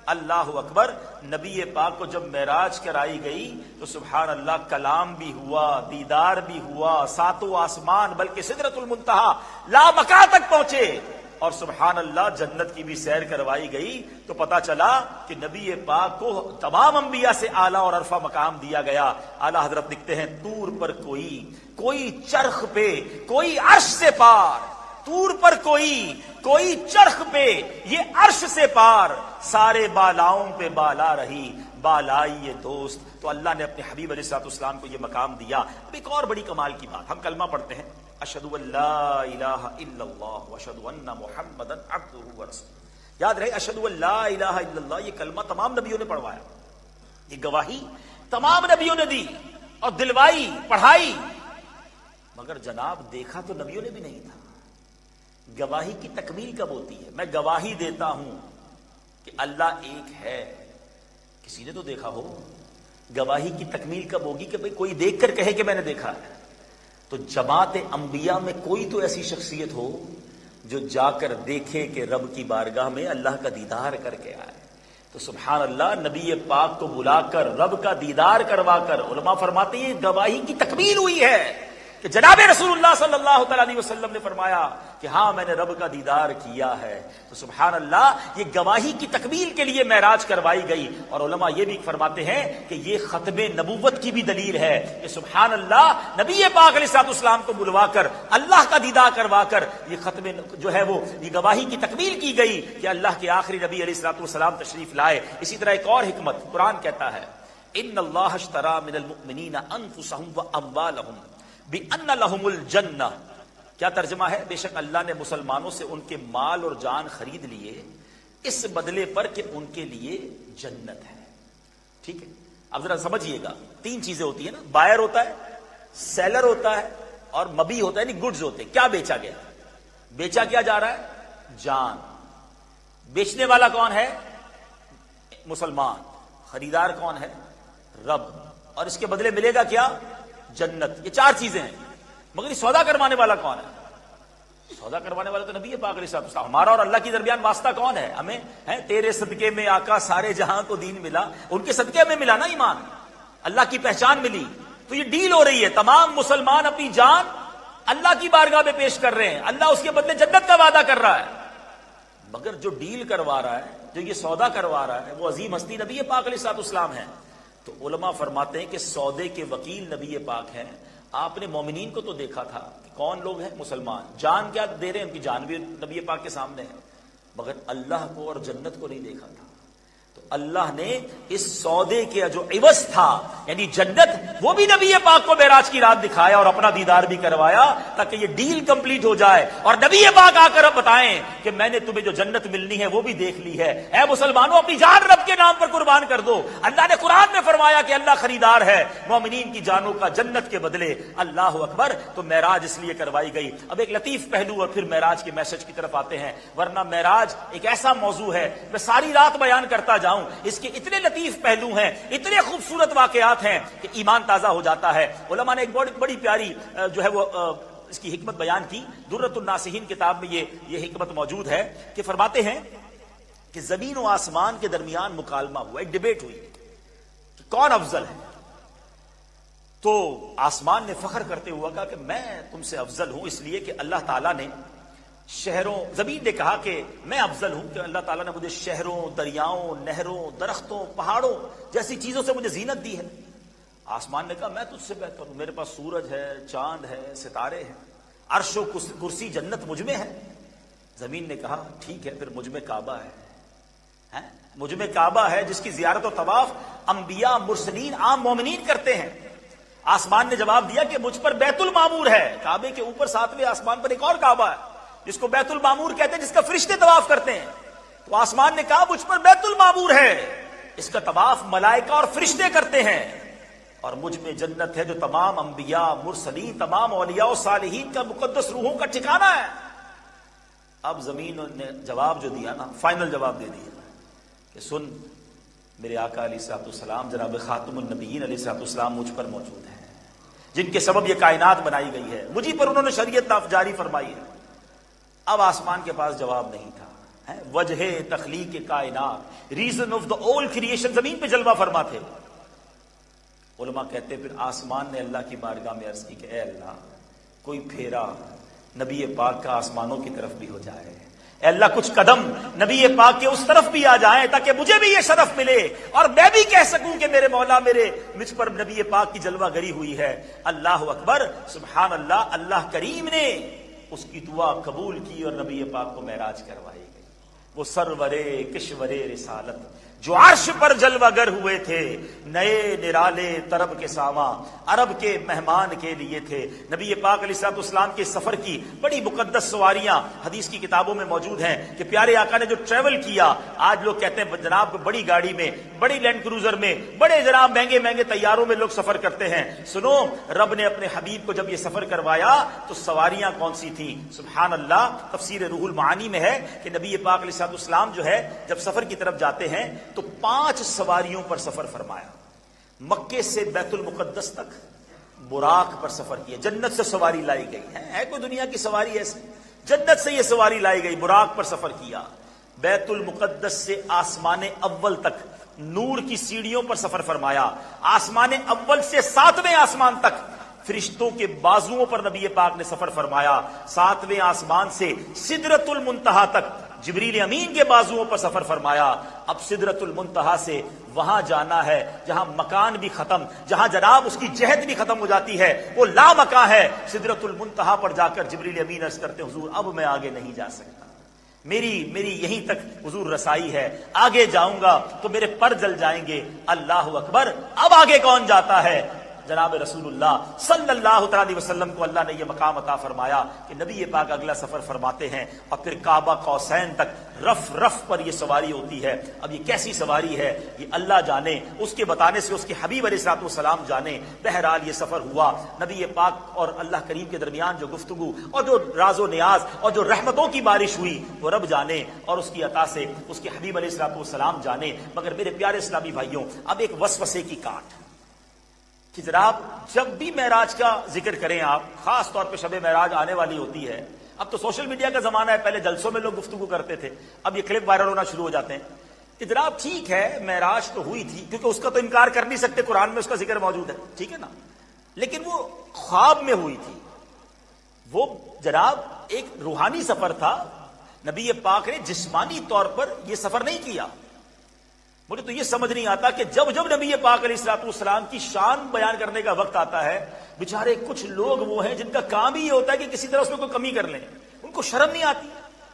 اللہ اکبر، نبی پاک کو جب معراج کرائی گئی تو سبحان اللہ کلام بھی ہوا، دیدار بھی ہوا، ساتوں آسمان بلکہ سدرۃ المنتہی لامکان تک پہنچے، اور سبحان اللہ جنت کی بھی سیر کروائی گئی تو پتا چلا کہ نبی پاک کو تمام انبیاء سے اعلیٰ اور عرفہ مقام دیا گیا۔ اعلیٰ حضرت لکھتے ہیں طور پر کوئی چرخ پہ، کوئی عرش سے پار، طور پر کوئی چرخ پہ، یہ عرش سے پار، سارے بالاؤں پہ بالا رہی، بالائی یہ دوست۔ تو اللہ نے اپنے حبیب علیہ الصلوۃ والسلام کو یہ مقام دیا۔ اب ایک اور بڑی کمال کی بات، ہم کلمہ پڑھتے ہیں اشہد ان لا الہ الا اللہ واشہد ان محمدا عبدہ ورسولہ۔ یاد رہے اشہد ان لا الہ الا اللہ، یہ کلمہ تمام نبیوں نے پڑھوایا، یہ گواہی تمام نبیوں نے دی اور دلوائی، پڑھائی، مگر جناب دیکھا تو نبیوں نے بھی نہیں تھا۔ گواہی کی تکمیل کب ہوتی ہے؟ میں گواہی دیتا ہوں کہ اللہ ایک ہے، کسی نے تو دیکھا ہو۔ گواہی کی تکمیل کب ہوگی کہ بھئی کوئی دیکھ کر کہے کہ میں نے دیکھا ہے۔ تو جماعت انبیاء میں کوئی تو ایسی شخصیت ہو جو جا کر دیکھے کہ رب کی بارگاہ میں اللہ کا دیدار کر کے آئے۔ تو سبحان اللہ، نبی پاک کو بلا کر رب کا دیدار کروا کر، علماء فرماتے ہیں گواہی کی تکمیل ہوئی ہے کہ جناب رسول اللہ صلی اللہ تعالی علیہ وسلم نے فرمایا کہ ہاں میں نے رب کا دیدار کیا ہے۔ تو سبحان اللہ، یہ گواہی کی تکمیل کے لیے معراج کروائی گئی، اور علماء یہ بھی فرماتے ہیں کہ یہ ختم نبوت کی بھی دلیل ہے کہ سبحان اللہ، نبی پاک علیہ الصلوۃ والسلام کو بلوا کر اللہ کا دیدار کروا کر یہ ختم جو ہے وہ یہ گواہی کی تکمیل کی گئی کہ اللہ کے آخری نبی علیہ الصلوۃ والسلام تشریف لائے۔ اسی طرح ایک اور حکمت، قرآن کہتا ہے ان اللہ اشتری من المؤمنین انفسهم واموالهم بِأَنَّ لَهُمُ الْجَنَّةِ۔ کیا ترجمہ ہے؟ بے شک اللہ نے مسلمانوں سے ان کے مال اور جان خرید لیے اس بدلے پر کہ ان کے لیے جنت ہے۔ ٹھیک ہے، اب ذرا سمجھیے گا، تین چیزیں ہوتی ہیں نا، بائر ہوتا ہے، سیلر ہوتا ہے، اور مبی ہوتا ہے، یعنی گڈز ہوتے ہیں۔ کیا بیچا گیا؟ بیچا کیا جا رہا ہے؟ جان۔ بیچنے والا کون ہے؟ مسلمان۔ خریدار کون ہے؟ رب۔ اور اس کے بدلے ملے گا کیا؟ جنت۔ یہ چار چیزیں ہیں، مگر یہ سودا کروانے والا کون ہے؟ سودا کروانے والا تو نبی پاک علیہ السلام۔ ہمارا اور اللہ کے درمیان واسطہ کون ہے؟ ہمیں ہے تیرے صدقے میں آقا سارے جہاں کو دین ملا، ان کے صدقے میں ملا نا ایمان، اللہ کی پہچان ملی۔ تو یہ ڈیل ہو رہی ہے، تمام مسلمان اپنی جان اللہ کی بارگاہ میں پیش کر رہے ہیں، اللہ اس کے بدلے جنت کا وعدہ کر رہا ہے۔ مگر جو ڈیل کروا رہا ہے، جو یہ سودا کروا رہا ہے، وہ عظیم ہستی نبی پاک علیہ السلام ہیں۔ تو علماء فرماتے ہیں کہ سودے کے وکیل نبی پاک ہیں۔ آپ نے مومنین کو تو دیکھا تھا کہ کون لوگ ہیں؟ مسلمان۔ جان کیا دے رہے ہیں؟ ان کی جان بھی نبی پاک کے سامنے ہے، مگر اللہ کو اور جنت کو نہیں دیکھا تھا۔ تو اللہ نے اس سودے کے جو عوض تھا یعنی جنت، وہ بھی نبی پاک کو معراج کی رات دکھایا اور اپنا دیدار بھی کروایا تاکہ یہ ڈیل کمپلیٹ ہو جائے، اور نبی پاک آ کر بتائیں کہ میں نے تمہیں جو جنت ملنی ہے وہ بھی دیکھ لی ہے۔ اے مسلمانوں، اپنی جان رب کے نام پر قربان کر دو۔ اللہ نے قرآن میں فرمایا کہ اللہ خریدار ہے مومنین کی جانوں کا جنت کے بدلے۔ اللہ اکبر۔ تو معراج اس لیے کروائی گئی۔ اب ایک لطیف پہلو اور پھر معراج کے میسج کی طرف آتے ہیں، ورنہ معراج ایک ایسا موضوع ہے میں ساری رات بیان کرتا جاؤں، اس کے اتنے لطیف پہلو ہیں، اتنے خوبصورت واقعات ہیں کہ ایمان تازہ ہو جاتا ہے۔ علماء نے ایک بڑی پیاری جو ہے وہ اس کی حکمت بیان کی، درۃ الناصحین کتاب میں یہ حکمت موجود ہے کہ فرماتے ہیں کہ زمین و آسمان کے درمیان مکالمہ ہوا، ایک ڈیبیٹ ہوئی کہ کون افضل ہے۔ تو آسمان نے فخر کرتے ہوا کہا کہ میں تم سے افضل ہوں، اس لیے کہ اللہ تعالیٰ نے شہروں، زمین نے کہا کہ میں افضل ہوں کہ اللہ تعالیٰ نے مجھے شہروں، دریاؤں، نہروں، درختوں، پہاڑوں جیسی چیزوں سے مجھے زینت دی ہے۔ آسمان نے کہا میں تجھ سے بہتر ہوں، میرے پاس سورج ہے، چاند ہے، ستارے ہیں، عرش و کرسی جنت مجھ میں ہے۔ زمین نے کہا ٹھیک ہے، پھر مجھ میں کعبہ ہے، مجھ میں کعبہ ہے جس کی زیارت و طواف انبیاء، مرسلین، عام مومنین کرتے ہیں۔ آسمان نے جواب دیا کہ مجھ پر بیت المعمور ہے، کعبے کے اوپر 7ویں آسمان پر ایک اور کعبہ ہے جس کو بیت المعمور کہتے ہیں، جس کا فرشتے طواف کرتے ہیں۔ تو آسمان نے کہا مجھ پر بیت المعمور ہے، اس کا طواف ملائکہ اور فرشتے کرتے ہیں، اور مجھ میں جنت ہے جو تمام انبیاء مرسلین تمام اولیاء و صالحین کا مقدس روحوں کا ٹھکانہ ہے۔ اب زمین نے جواب جو دیا نا، فائنل جواب دے دیا کہ سن، میرے آقا علیہ الصلوۃ والسلام جناب خاتم النبیین علیہ الصلوۃ والسلام مجھ پر موجود ہیں، جن کے سبب یہ کائنات بنائی گئی ہے، مجھی پر انہوں نے شریعت جاری فرمائی ہے۔ اب آسمان کے پاس جواب نہیں تھا، وجہ تخلیق کائنات، ریزن آف دا اول کریشن زمین پہ جلوہ فرما تھے۔ علماء کہتے پھر آسمان نے اللہ کی بارگاہ میں عرض کی کہ اے اللہ، کوئی پھیرا نبی پاک کا آسمانوں کی طرف بھی ہو جائے، اے اللہ کچھ قدم نبی پاک کے اس طرف بھی آ جائیں تاکہ مجھے بھی یہ شرف ملے اور میں بھی کہہ سکوں کہ میرے مولا مجھ پر نبی پاک کی جلوہ گری ہوئی ہے۔ اللہ اکبر، سبحان اللہ، اللہ کریم نے اس کی دعا قبول کی اور نبی پاک کو معراج کروائی گئی۔ وہ سرورے کشورے رسالت جو عرش پر جلوہ گر ہوئے تھے، نئے نرالے طرب کے ساواں عرب کے مہمان کے لیے تھے۔ نبی پاک علیہ الصلوۃ والسلام کے سفر کی بڑی مقدس سواریاں حدیث کی کتابوں میں موجود ہیں کہ پیارے آقا نے جو ٹریول کیا، آج لوگ کہتے ہیں جناب بڑی گاڑی میں، بڑی لینڈ کروزر میں، بڑے جناب مہنگے مہنگے طیاروں میں لوگ سفر کرتے ہیں۔ سنو، رب نے اپنے حبیب کو جب یہ سفر کروایا تو سواریاں کون سی تھیں؟ سبحان اللہ، تفسیر روح المعانی میں ہے کہ نبی پاک علیہ الصلوۃ والسلام جو ہے جب سفر کی طرف جاتے ہیں تو 5 سواریوں پر سفر فرمایا۔ مکے سے بیت المقدس تک براق پر سفر کیا، جنت سے سواری لائی گئی ہے کوئی دنیا کی سواری ایسی؟ جنت سے یہ سواری لائی گئی، براق پر سفر کیا۔ بیت المقدس سے آسمان اول تک نور کی سیڑھیوں پر سفر فرمایا، آسمان اول سے 7ویں آسمان تک فرشتوں کے بازوؤں پر نبی پاک نے سفر فرمایا، 7ویں آسمان سے سدرۃ المنتہا تک جبریل امین کے بازوؤں پر سفر فرمایا۔ اب سدرۃ المنتہا سے وہاں جانا ہے جہاں مکان بھی ختم، جہاں جناب اس کی جہت بھی ختم ہو جاتی ہے، وہ لا مکان ہے۔ سدرۃ المنتہا پر جا کر جبریل امین عرض کرتے ہیں حضور اب میں آگے نہیں جا سکتا، میری یہیں تک حضور رسائی ہے، آگے جاؤں گا تو میرے پر جل جائیں گے۔ اللہ اکبر، اب آگے کون جاتا ہے؟ جناب رسول اللہ صلی اللہ تعالی علیہ وسلم کو اللہ نے یہ مقام عطا فرمایا کہ نبی پاک اگلا سفر فرماتے ہیں اور پھر کعبہ قوسین تک رف پر یہ سواری ہوتی ہے۔ اب یہ کیسی سواری ہے یہ اللہ جانے، اس کے بتانے سے اس کے حبیب علیہ الصلوۃ والسلام جانے۔ بہرحال یہ سفر ہوا، نبی پاک اور اللہ کریم کے درمیان جو گفتگو اور جو راز و نیاز اور جو رحمتوں کی بارش ہوئی وہ رب جانے اور اس کی عطا سے اس کے حبیب علیہ الصلوۃ والسلام جانے۔ مگر میرے پیارے اسلامی بھائیوں، اب ایک وسوسے کی کاٹ کہ جناب جب بھی معراج کا ذکر کریں آپ، خاص طور پہ شب معراج آنے والی ہوتی ہے، اب تو سوشل میڈیا کا زمانہ ہے، پہلے جلسوں میں لوگ گفتگو کرتے تھے، اب یہ کلپ وائرل ہونا شروع ہو جاتے ہیں کہ جناب ٹھیک ہے معراج تو ہوئی تھی، کیونکہ اس کا تو انکار کر نہیں سکتے، قرآن میں اس کا ذکر موجود ہے، ٹھیک ہے نا، لیکن وہ خواب میں ہوئی تھی، وہ جناب ایک روحانی سفر تھا، نبی پاک نے جسمانی طور پر یہ سفر نہیں کیا۔ مجھے تو یہ سمجھ نہیں آتا کہ جب نبی پاک علیہ الصلوۃ والسلام کی شان بیان کرنے کا وقت آتا ہے، بیچارے کچھ لوگ وہ ہیں جن کا کام ہی یہ ہوتا ہے کہ کسی طرح اس میں کوئی کمی کر لیں، ان کو شرم نہیں آتی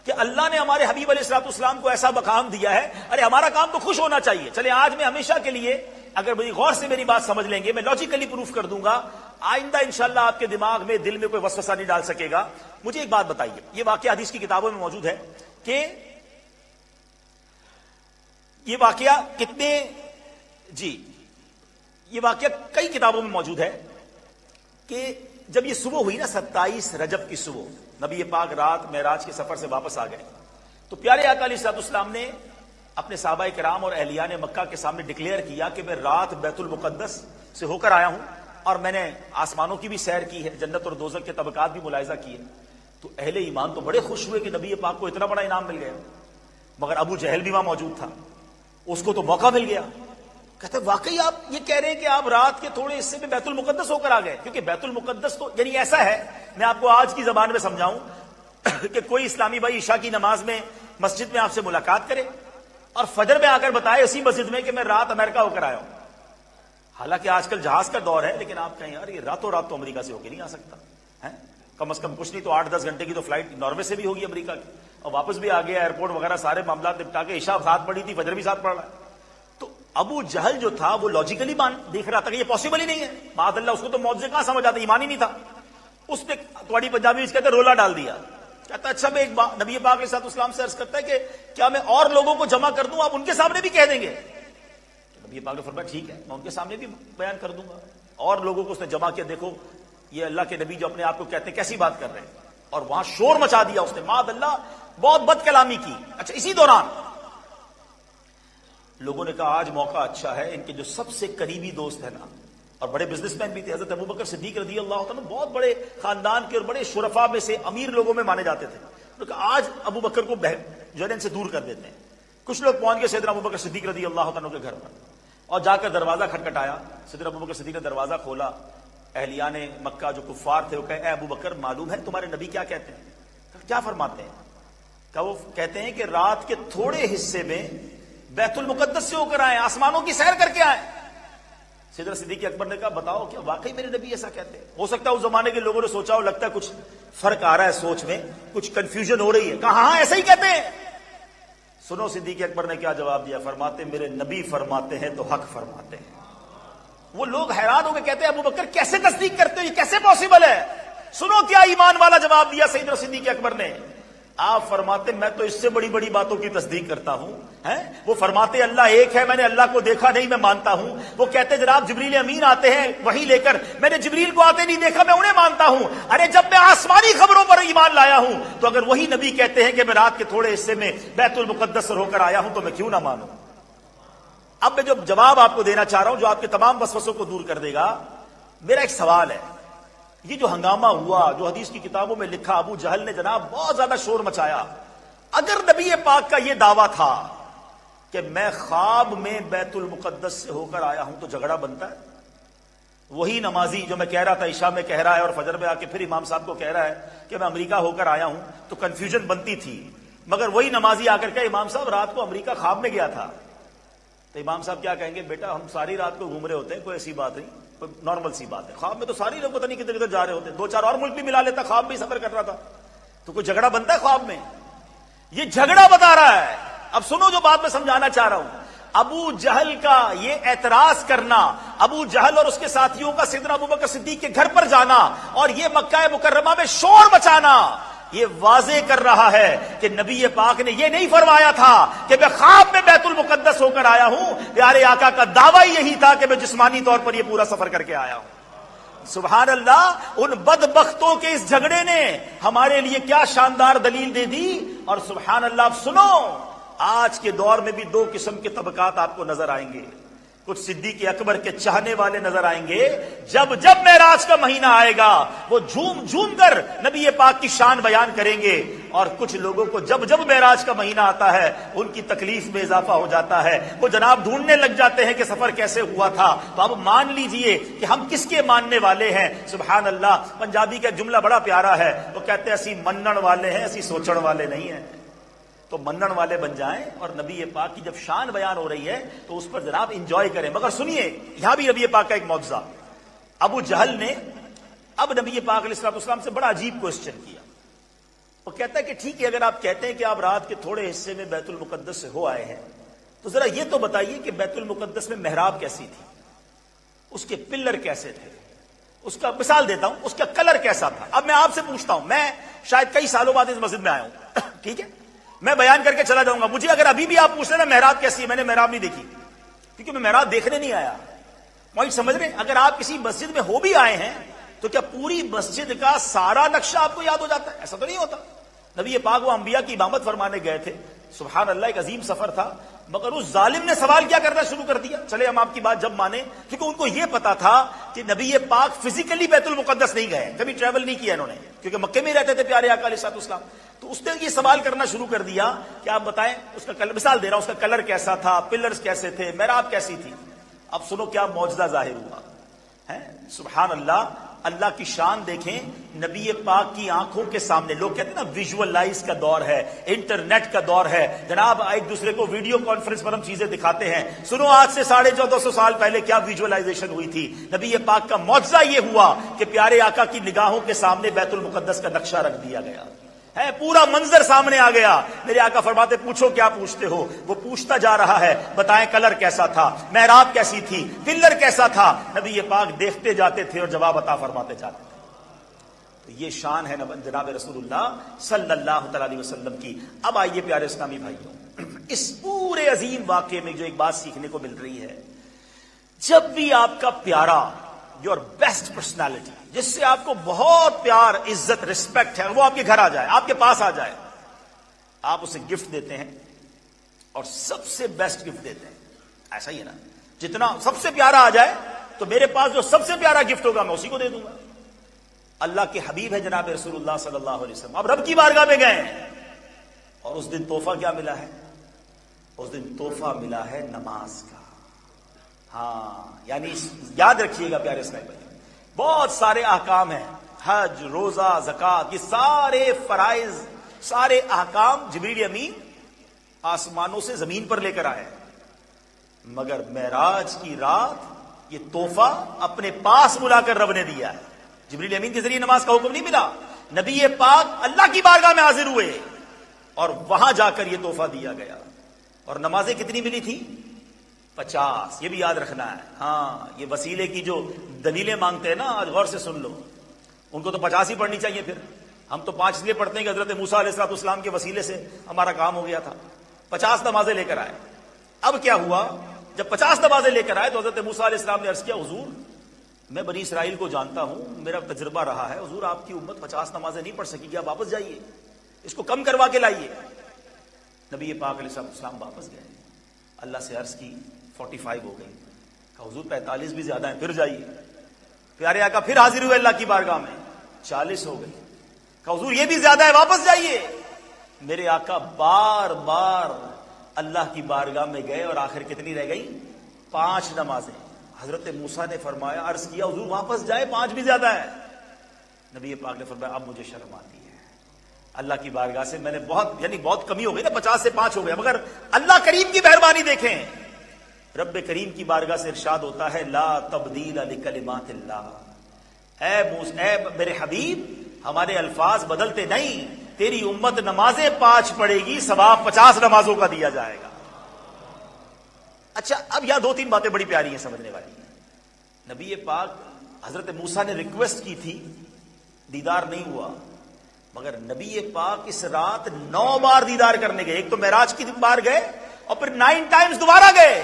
کہ اللہ نے ہمارے حبیب علیہ الصلوۃ والسلام کو ایسا مقام دیا ہے، ارے ہمارا کام تو خوش ہونا چاہیے۔ چلے آج میں ہمیشہ کے لیے اگر بڑی غور سے میری بات سمجھ لیں گے، میں لاجیکلی پروف کر دوں گا، آئندہ انشاءاللہ آپ کے دماغ میں دل میں کوئی وسوسہ نہیں ڈال سکے گا۔ مجھے ایک بات بتائیے، یہ واقعہ حدیث کی کتابوں میں موجود ہے کہ یہ واقعہ یہ واقعہ کئی کتابوں میں موجود ہے کہ جب یہ صبح ہوئی نا 27 رجب کی صبح، نبی پاک رات معراج کے سفر سے واپس آ گئے، تو پیارے آقا علیہ الصلوۃ والسلام نے اپنے صحابہ کرام اور اہلیان مکہ کے سامنے ڈکلیئر کیا کہ میں رات بیت المقدس سے ہو کر آیا ہوں اور میں نے آسمانوں کی بھی سیر کی ہے، جنت اور دوزخ کے طبقات بھی ملاحظہ کیے۔ تو اہل ایمان تو بڑے خوش ہوئے کہ نبی پاک کو اتنا بڑا انعام مل گیا، مگر ابو جہل بھی وہاں موجود تھا، اس کو تو موقع مل گیا، کہتے واقعی آپ یہ کہہ رہے ہیں کہ آپ رات کے تھوڑے حصے میں بیت المقدس ہو کر آ گئے؟ کیونکہ بیت المقدس تو یعنی ایسا ہے، میں آپ کو آج کی زبان میں سمجھاؤں کہ کوئی اسلامی بھائی عشاء کی نماز میں مسجد میں آپ سے ملاقات کرے اور فجر میں آ کر بتائے اسی مسجد میں کہ میں رات امریکہ ہو کر آیا ہوں، حالانکہ آج کل جہاز کا دور ہے، لیکن آپ کہیں یار یہ راتوں رات تو امریکہ سے ہو کے نہیں آ سکتا ہے، کم از کم کچھ نہیں تو 8-10 گھنٹے کی تو فلائٹ ناروے سے بھی ہوگی امریکہ کی، اور واپس بھی آ گیا ایئرپورٹ وغیرہ سارے معاملات نپٹا کے، عشاء ساتھ پڑھی تھی، فجر بھی ساتھ پڑھ رہا ہے۔ تو ابو جہل جو تھا وہ لاجیکلی دیکھ رہا تھا کہ یہ پاسبل ہی نہیں ہے، معاذ اللہ، اس کو تو معجزے کہاں سمجھ آتا، ایمان ہی نہیں تھا، اس نے تھوڑی پنجابی کہتے رولا ڈال دیا، کہتا اچھا میں ایک نبی پاک علیہ الصلوۃ والسلام سے عرض کرتا ہے کہ کیا میں اور لوگوں کو جمع کر دوں، آپ ان کے سامنے بھی کہہ دیں گے؟ نبی پاک نے فرمایا ٹھیک ہے میں ان کے سامنے بھی بیان کر دوں گا۔ اور لوگوں کو اس نے جمع کیا، دیکھو یہ اللہ کے نبی جو اپنے آپ کو کہتے ہیں کیسی بات کر رہے ہیں، اور وہاں شور مچا دیا اس نے، معاذ اللہ بہت بد کلامی کی۔ اچھا اسی دوران لوگوں نے کہا آج موقع اچھا ہے، ان کے جو سب سے قریبی دوست ہیں نا اور بڑے بزنس مین بھی تھے، حضرت ابوبکر صدیق رضی اللہ عنہ بہت بڑے خاندان کے اور بڑے شرفاء میں سے امیر لوگوں میں مانے جاتے تھے، تو کہا آج ابوبکر کو جو ہے ان سے دور کر دیتے ہیں۔ کچھ لوگ پہنچ گئے سیدنا ابوبکر صدیق رضی اللہ عنہ کے گھر پر اور جا کر دروازہ کھٹکھٹایا۔ سیدنا ابوبکر صدیق نے دروازہ کھولا، اہلیان مکہ جو کفار تھے وہ کہے اے ابوبکر معلوم ہے تمہارے نبی کیا کہتے ہیں؟ کیا فرماتے ہیں؟ کہ وہ کہتے ہیں کہ رات کے تھوڑے حصے میں بیت المقدس سے ہو کر آئے، آسمانوں کی سیر کر کے آئے۔ سیدنا صدیق اکبر نے کہا بتاؤ کیا واقعی میرے نبی ایسا کہتے ہیں؟ ہو سکتا ہے اس زمانے کے لوگوں نے سوچا ہو، لگتا ہے کچھ فرق آ رہا ہے سوچ میں، کچھ کنفیوژن ہو رہی ہے۔ کہا ہاں ایسا ہی کہتے ہیں۔ سنو صدیق اکبر نے کیا جواب دیا، فرماتے میرے نبی فرماتے ہیں تو حق فرماتے ہیں۔ وہ لوگ حیران ہو کے کہتے ہیں ابوبکر کیسے تصدیق کرتے ہو، یہ کیسے پاسبل ہے؟ سنو کیا ایمان والا جواب دیا سیدنا صدیق اکبر نے۔ آپ فرماتے میں تو اس سے بڑی بڑی باتوں کی تصدیق کرتا ہوں۔ وہ فرماتے اللہ ایک ہے، میں نے اللہ کو دیکھا نہیں، میں مانتا ہوں۔ وہ کہتے جناب جبریل امین آتے ہیں وحی لے کر، میں نے جبریل کو آتے نہیں دیکھا، میں انہیں مانتا ہوں۔ ارے جب میں آسمانی خبروں پر ایمان لایا ہوں تو اگر وہی نبی کہتے ہیں کہ میں رات کے تھوڑے حصے میں بیت المقدس سے ہو کر آیا ہوں تو میں کیوں نہ مانوں؟ اب میں جو جواب آپ کو دینا چاہ رہا ہوں جو آپ کے تمام وسوسوں کو دور کر دے گا، میرا ایک سوال ہے۔ یہ جو ہنگامہ ہوا، جو حدیث کی کتابوں میں لکھا، ابو جہل نے جناب بہت زیادہ شور مچایا۔ اگر نبی پاک کا یہ دعویٰ تھا کہ میں خواب میں بیت المقدس سے ہو کر آیا ہوں تو جھگڑا بنتا ہے؟ وہی نمازی جو میں کہہ رہا تھا عشاء میں کہہ رہا ہے اور فجر میں آ کے پھر امام صاحب کو کہہ رہا ہے کہ میں امریکہ ہو کر آیا ہوں، تو کنفیوژن بنتی تھی۔ مگر وہی نمازی آ کر کہ امام صاحب رات کو امریکہ خواب میں گیا تھا، تو امام صاحب کیا کہیں گے، بیٹا ہم ساری رات کو گھوم رہے ہوتے ہیں، کوئی ایسی بات نہیں، کوئی نارمل سی بات ہے۔ خواب میں تو ساری لوگ پتہ نہیں کدھر کدھر جا رہے ہوتے ہیں، دو چار اور ملک بھی ملا لیتا، خواب میں ہی سفر کر رہا تھا، تو کوئی جھگڑا بنتا ہے خواب میں؟ یہ جھگڑا بتا رہا ہے۔ اب سنو جو بات میں سمجھانا چاہ رہا ہوں، ابو جہل کا یہ اعتراض کرنا، ابو جہل اور اس کے ساتھیوں کا سیدنا ابوبکر صدیق کے گھر پر جانا اور یہ مکہ مکرمہ میں شور مچانا، یہ واضح کر رہا ہے کہ نبی پاک نے یہ نہیں فرمایا تھا کہ میں خواب میں بیت المقدس ہو کر آیا ہوں۔ پیارے آقا کا دعویٰ یہی تھا کہ میں جسمانی طور پر یہ پورا سفر کر کے آیا ہوں۔ سبحان اللہ، ان بدبختوں کے اس جھگڑے نے ہمارے لیے کیا شاندار دلیل دے دی۔ اور سبحان اللہ، اب سنو، آج کے دور میں بھی دو قسم کے طبقات آپ کو نظر آئیں گے۔ کچھ صدیق اکبر کے چاہنے والے نظر آئیں گے، جب معراج کا مہینہ آئے گا وہ جھوم جھوم کر نبی پاک کی شان بیان کریں گے، اور کچھ لوگوں کو جب معراج کا مہینہ آتا ہے ان کی تکلیف میں اضافہ ہو جاتا ہے، وہ جناب ڈھونڈنے لگ جاتے ہیں کہ سفر کیسے ہوا تھا۔ تو اب مان لیجئے کہ ہم کس کے ماننے والے ہیں۔ سبحان اللہ، پنجابی کا جملہ بڑا پیارا ہے، وہ کہتے ہیں اسی منن والے ہیں، اسی سوچن والے نہیں ہیں۔ تو منن والے بن جائیں اور نبی پاک کی جب شان بیان ہو رہی ہے تو اس پر جناب انجوائے کریں۔ مگر سنیے، یہاں بھی نبی پاک کا ایک معجزہ۔ ابو جہل نے اب نبی پاک علیہ السلام سے بڑا عجیب کوسچن کیا۔ وہ کہتا ہے کہ ٹھیک ہے، اگر آپ کہتے ہیں کہ آپ رات کے تھوڑے حصے میں بیت المقدس سے ہو آئے ہیں تو ذرا یہ تو بتائیے کہ بیت المقدس میں محراب کیسی تھی، اس کے پلر کیسے تھے، اس کا مثال دیتا ہوں، اس کا کلر کیسا تھا۔ اب میں آپ سے پوچھتا ہوں، میں شاید کئی سالوں بعد اس مسجد میں آیا ہوں، ٹھیک ہے، میں بیان کر کے چلا جاؤں گا، مجھے اگر ابھی بھی آپ پوچھ لینا محراب کیسی ہے، میں نے محراب نہیں دیکھی کیونکہ میں محراب دیکھنے نہیں آیا۔ پوائنٹ سمجھ رہے ہیں؟ اگر آپ کسی مسجد میں ہو بھی آئے ہیں تو کیا پوری مسجد کا سارا نقشہ آپ کو یاد ہو جاتا ہے؟ ایسا تو نہیں ہوتا۔ نبی پاک وہ انبیاء کی امامت فرمانے گئے تھے، سبحان اللہ، ایک عظیم سفر تھا، مگر اس ظالم نے سوال کیا کرنا شروع کر دیا۔ چلے ہم آپ کی بات جب مانیں، کیونکہ ان کو یہ پتا تھا کہ نبی پاک فزیکلی بیت المقدس نہیں گئے، کبھی ٹریول نہیں کیا انہوں نے، کیونکہ مکے میں رہتے تھے پیارے آقا علیہ السلام۔ تو اس نے یہ سوال کرنا شروع کر دیا کہ آپ بتائیں اس کا کلر، مثال دے رہا ہوں، اس کا کلر کیسا تھا، پلرز کیسے تھے، محراب کیسی تھی۔ اب سنو کیا معجزہ ظاہر ہوا ہے۔ سبحان اللہ، اللہ کی شان دیکھیں، نبی پاک کی آنکھوں کے سامنے، لوگ کہتے ہیں نا ویژولائز کا دور ہے، انٹرنیٹ کا دور ہے جناب، ایک دوسرے کو ویڈیو کانفرنس پر ہم چیزیں دکھاتے ہیں۔ سنو، آج سے 1450 سال پہلے کیا ویژولائزیشن ہوئی تھی۔ نبی پاک کا معجزہ یہ ہوا کہ پیارے آقا کی نگاہوں کے سامنے بیت المقدس کا نقشہ رکھ دیا گیا ہے، پورا منظر سامنے آ گیا۔ میرے آقا فرماتے پوچھو کیا پوچھتے ہو، وہ پوچھتا جا رہا ہے، بتائیں کلر کیسا تھا، محراب کیسی تھی، پلر کیسا تھا۔ نبی پاک دیکھتے جاتے تھے اور جواب عطا فرماتے جاتے تھے۔ تو یہ شان ہے جناب رسول اللہ صلی اللہ تعالی وسلم کی۔ اب آئیے پیارے اسلامی بھائیوں، اس پورے عظیم واقعے میں جو ایک بات سیکھنے کو مل رہی ہے، جب بھی آپ کا پیارا یور بیسٹ پرسنالٹی، جس سے آپ کو بہت پیار، عزت، رسپیکٹ ہے، وہ آپ کے گھر آ جائے، آپ کے پاس آ جائے، آپ اسے گفٹ دیتے ہیں اور سب سے بیسٹ گفٹ دیتے ہیں. ایسا ہی ہے نا، جتنا سب سے پیارا آ جائے تو میرے پاس جو سب سے پیارا گفٹ ہوگا میں اسی کو دے دوں گا. اللہ کے حبیب ہے جناب رسول اللہ صلی اللہ علیہ وسلم، اب رب کی بارگاہ میں گئے ہیں اور اس دن تحفہ کیا ملا ہے؟ اس دن تحفہ ملا ہے نماز کا. ہاں، یعنی یاد رکھیے گا پیارے اسلامی بھائی، بہت سارے احکام ہیں، حج، روزہ، زکات، یہ سارے فرائض، سارے احکام جبریل امین آسمانوں سے زمین پر لے کر آئے، مگر معراج کی رات یہ تحفہ اپنے پاس بلا کر رب نے دیا ہے. جبریل امین کے ذریعے نماز کا حکم نہیں ملا، نبی پاک اللہ کی بارگاہ میں حاضر ہوئے اور وہاں جا کر یہ تحفہ دیا گیا. اور نمازیں کتنی ملی تھی؟ 50. یہ بھی یاد رکھنا ہے. ہاں، یہ وسیلے کی جو دلیلیں مانگتے ہیں نا، آج غور سے سن لو، ان کو تو 50 ہی پڑھنی چاہیے. پھر ہم تو 5 اس لیے پڑھتے ہیں کہ حضرت موسیٰ علیہ السلام کے وسیلے سے ہمارا کام ہو گیا تھا. 50 نمازیں لے کر آئے. اب کیا ہوا؟ جب 50 نمازیں لے کر آئے تو حضرت موسیٰ علیہ السلام نے عرض کیا، حضور میں بنی اسرائیل کو جانتا ہوں، میرا تجربہ رہا ہے، حضور آپ کی امت 50 نمازیں نہیں پڑھ سکے گی، آپ واپس جائیے، اس کو کم کروا کے لائیے. نبی پاک علیہ السلام واپس گئے. اللہ سے عرض کی 45 ہو گئی. کہا حضور 45 بھی زیادہ ہیں، پھر جائیے. پیارے آقا پھر حاضر ہوئے اللہ کی بارگاہ میں، 40 ہو گئی. کہا حضور یہ بھی زیادہ ہے، واپس جائیے. میرے آقا بار بار اللہ کی بارگاہ میں گئے اور آخر کتنی رہ گئی؟ 5 نمازیں. حضرت موسیٰ نے فرمایا، عرض کیا حضور واپس جائے، 5 بھی زیادہ ہے. نبی پاک نے فرمایا اب مجھے شرم آتی ہے، اللہ کی بارگاہ سے میں نے بہت کمی ہو گئی نا، 50 سے 5 ہو گیا، مگر اللہ کریم کی مہربانی دیکھیں. رب کریم کی بارگاہ سے ارشاد ہوتا ہے، لا تبدیل لکلمات اللہ، اے میرے حبیب ہمارے الفاظ بدلتے نہیں، تیری امت نمازیں 5 پڑھے گی، ثواب 50 نمازوں کا دیا جائے گا. اچھا، اب یہاں 2-3 باتیں بڑی پیاری ہیں، سمجھنے والی ہیں. نبی پاک حضرت موسیٰ نے ریکویسٹ کی تھی، دیدار نہیں ہوا، مگر نبی پاک اس رات 9 بار دیدار کرنے گئے. ایک تو معراج کی بار گئے اور پھر 9 ٹائمز دوبارہ گئے.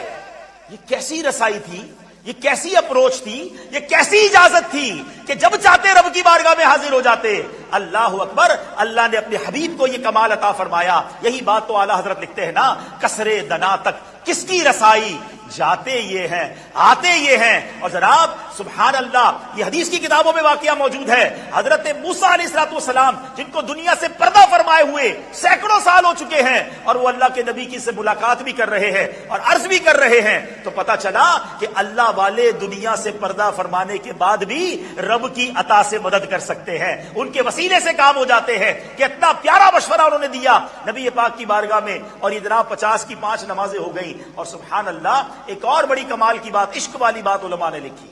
یہ کیسی رسائی تھی، یہ کیسی اپروچ تھی، یہ کیسی اجازت تھی کہ جب چاہتے رب کی بارگاہ میں حاضر ہو جاتے. اللہ اکبر. اللہ نے اپنے حبیب کو یہ کمال عطا فرمایا. یہی بات تو اعلیٰ حضرت لکھتے ہیں نا، کسرے دنا تک کس کی رسائی، جاتے یہ ہیں آتے یہ ہیں. اور جناب سبحان اللہ، یہ حدیث کی کتابوں میں واقعہ موجود ہے. حضرت موسیٰ علیہ السلام جن کو دنیا سے پردہ فرمائے ہوئے سینکڑوں سال ہو چکے ہیں، اور وہ اللہ کے نبی کی سے ملاقات بھی کر رہے ہیں اور عرض بھی کر رہے ہیں، تو پتا چلا کہ اللہ والے دنیا سے پردہ فرمانے کے بعد بھی رب کی عطا سے مدد کر سکتے ہیں، ان کے وسیلے سے کام ہو جاتے ہیں. کہ اتنا پیارا مشورہ انہوں نے دیا نبی پاک کی بارگاہ میں. اور یہ جناب 50 کی 5 نمازیں ہو گئیں. اور سبحان اللہ، ایک اور بڑی کمال کی بات، عشق والی بات علماء نے لکھی.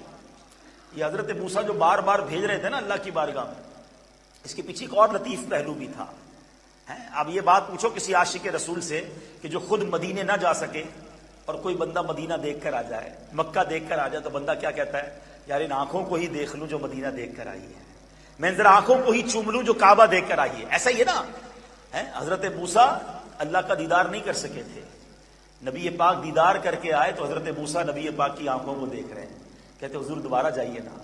یہ حضرت موسیٰ جو بار بار بھیج رہے تھے نا اللہ کی بارگاہ میں، اس کے پیچھے ایک اور لطیف پہلو بھی تھا. اب یہ بات پوچھو کسی عاشق رسول سے کہ جو خود مدینے نہ جا سکے اور کوئی بندہ مدینہ دیکھ کر آ جائے، مکہ دیکھ کر آ جائے، تو بندہ کیا کہتا ہے؟ یار ان آنکھوں کو ہی دیکھ لوں جو مدینہ دیکھ کر آئی ہے، میں ذرا آنکھوں کو ہی چوم لوں جو کعبہ دیکھ کر آئی ہے. ایسا ہی ہے نا. حضرت موسیٰ اللہ کا دیدار نہیں کر سکے تھے، نبی پاک دیدار کر کے آئے تو حضرت موسیٰ نبی پاک کی آنکھوں کو دیکھ رہے ہیں. کہتے حضور دوبارہ جائیے نا،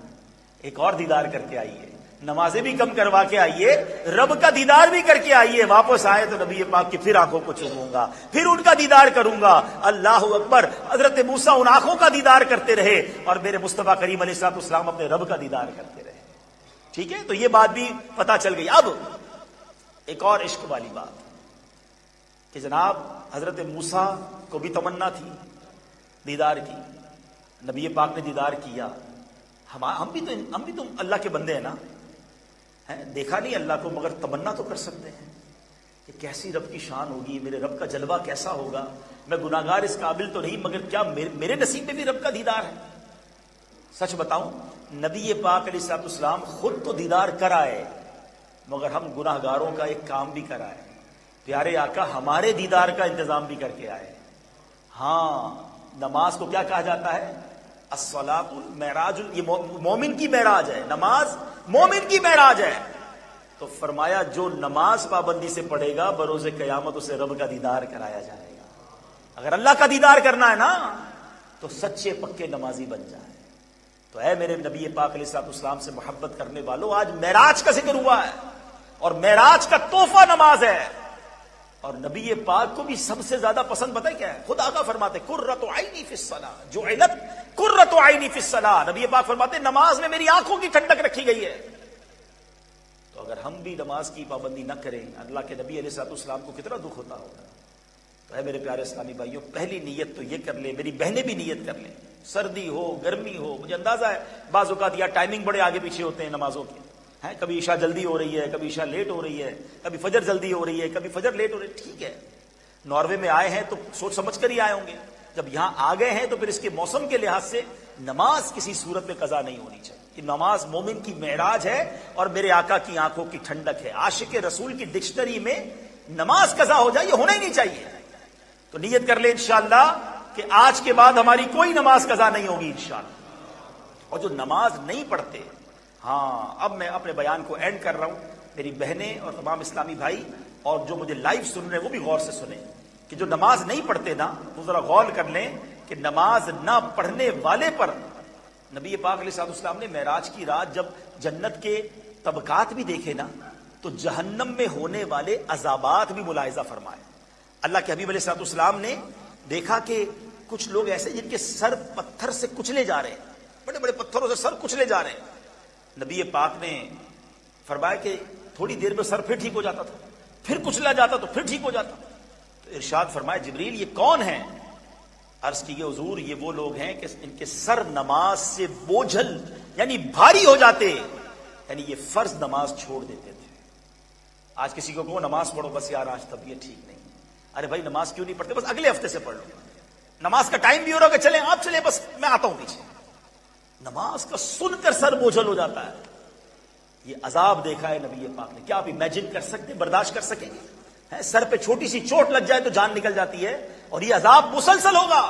ایک اور دیدار کر کے آئیے، نمازیں بھی کم کروا کے آئیے، رب کا دیدار بھی کر کے آئیے. واپس آئے تو نبی پاک کی پھر آنکھوں کو چوموں گا، پھر ان کا دیدار کروں گا. اللہ اکبر. حضرت موسیٰ ان آنکھوں کا دیدار کرتے رہے اور میرے مصطفیٰ کریم علیہ السلام اپنے رب کا دیدار کرتے رہے. ٹھیک ہے، تو یہ بات بھی پتا چل گئی. اب ایک اور عشق والی بات کہ جناب حضرت موسیٰ کو بھی تمنا تھی دیدار کی، نبی پاک نے دیدار کیا. ہم بھی تو اللہ کے بندے ہیں نا، دیکھا نہیں اللہ کو، مگر تمنا تو کر سکتے ہیں کہ کیسی رب کی شان ہوگی، میرے رب کا جلوہ کیسا ہوگا. میں گناہگار اس قابل تو نہیں، مگر کیا میرے نصیب میں بھی رب کا دیدار ہے. سچ بتاؤں، نبی پاک علیہ السلام خود تو دیدار کر آئے، مگر ہم گناہگاروں کا ایک کام بھی کرائے. پیارے آقا ہمارے دیدار کا انتظام بھی کر کے آئے. ہاں، نماز کو کیا کہا جاتا ہے؟ الصلاۃ المعراج. یہ مومن کی معراج ہے، نماز مومن کی معراج ہے. تو فرمایا جو نماز پابندی سے پڑھے گا بروز قیامت اسے رب کا دیدار کرایا جائے گا. اگر اللہ کا دیدار کرنا ہے نا تو سچے پکے نمازی بن جائے. تو اے میرے نبی پاک علیہ الصلوۃ والسلام سے محبت کرنے والوں، آج معراج کا ذکر ہوا ہے اور معراج کا تحفہ نماز ہے، اور نبی پاک کو بھی سب سے زیادہ پسند پتہ ہے کیا ہے؟ خود آقا فرماتے قرۃ عینی فی الصلاۃ، جعلت قرۃ عینی فی الصلاۃ، نبی پاک فرماتے نماز میں میری آنکھوں کی ٹھنڈک رکھی گئی ہے۔ تو اگر ہم بھی نماز کی پابندی نہ کریں، اللہ کے نبی علیہ الصلوۃ والسلام کو کتنا دکھ ہوتا ہوگا۔ تو اے میرے پیارے اسلامی بھائیوں، پہلی نیت تو یہ کر لیں، میری بہنیں بھی نیت کر لیں، سردی ہو گرمی ہو، مجھے اندازہ ہے بعض اوقات یا ٹائمنگ بڑے آگے پیچھے ہوتے ہیں نمازوں کے، ہیں کبھی عشاء جلدی ہو رہی ہے، کبھی عشاء لیٹ ہو رہی ہے، کبھی فجر جلدی ہو رہی ہے، کبھی فجر لیٹ ہو رہی ہے، ٹھیک ہے، ناروے میں آئے ہیں تو سوچ سمجھ کر ہی آئے ہوں گے، جب یہاں آ گئے ہیں تو پھر اس کے موسم کے لحاظ سے نماز کسی صورت میں قضا نہیں ہونی چاہیے۔ کہ نماز مومن کی معراج ہے اور میرے آقا کی آنکھوں کی ٹھنڈک ہے، عاشق رسول کی ڈکشنری میں نماز قضا ہو جائے یہ ہونا ہی نہیں چاہیے۔ تو نیت کر لیں انشاءاللہ کہ آج کے بعد ہماری کوئی نماز قضا نہیں ہوگی انشاءاللہ۔ اور جو نماز نہیں پڑھتے، ہاں اب میں اپنے بیان کو اینڈ کر رہا ہوں، میری بہنیں اور تمام اسلامی بھائی اور جو مجھے لائیو سن رہے ہیں وہ بھی غور سے سنیں کہ جو نماز نہیں پڑھتے نا وہ ذرا غور کر لیں کہ نماز نہ پڑھنے والے پر نبی پاک علیہ الصلوۃ والسلام نے معراج کی رات جب جنت کے طبقات بھی دیکھے نا تو جہنم میں ہونے والے عذابات بھی ملاحظہ فرمائے۔ اللہ کے حبیب علیہ الصلوۃ والسلام نے دیکھا کہ کچھ لوگ ایسے جن کے سر پتھر سے کچلے جا رہے ہیں، بڑے بڑے پتھروں سے سر کچلے جا رہے ہیں۔ نبی پاک نے فرمایا کہ تھوڑی دیر میں سر پھر ٹھیک ہو جاتا تھا، پھر کچلا جاتا تو پھر ٹھیک ہو جاتا۔ تو ارشاد فرمایا جبریل یہ کون ہیں؟ عرض کی حضور یہ وہ لوگ ہیں کہ ان کے سر نماز سے بوجھل یعنی بھاری ہو جاتے، یعنی یہ فرض نماز چھوڑ دیتے تھے۔ آج کسی کو کہو نماز پڑھو، بس یار آج طبیعت ٹھیک نہیں، ارے بھائی نماز کیوں نہیں پڑھتے؟ بس اگلے ہفتے سے پڑھ لو، نماز کا ٹائم بھی ہو رہا کہ چلیں آپ چلیں، بس میں آتا ہوں پیچھے۔ نماز کا سن کر سر بوجھل ہو جاتا ہے۔ یہ عذاب دیکھا ہے نبی پاک نے، کیا آپ امیجن کر سکتے، برداشت کر سکیں گے؟ سر پہ چھوٹی سی چوٹ لگ جائے تو جان نکل جاتی ہے، اور یہ عذاب مسلسل ہوگا۔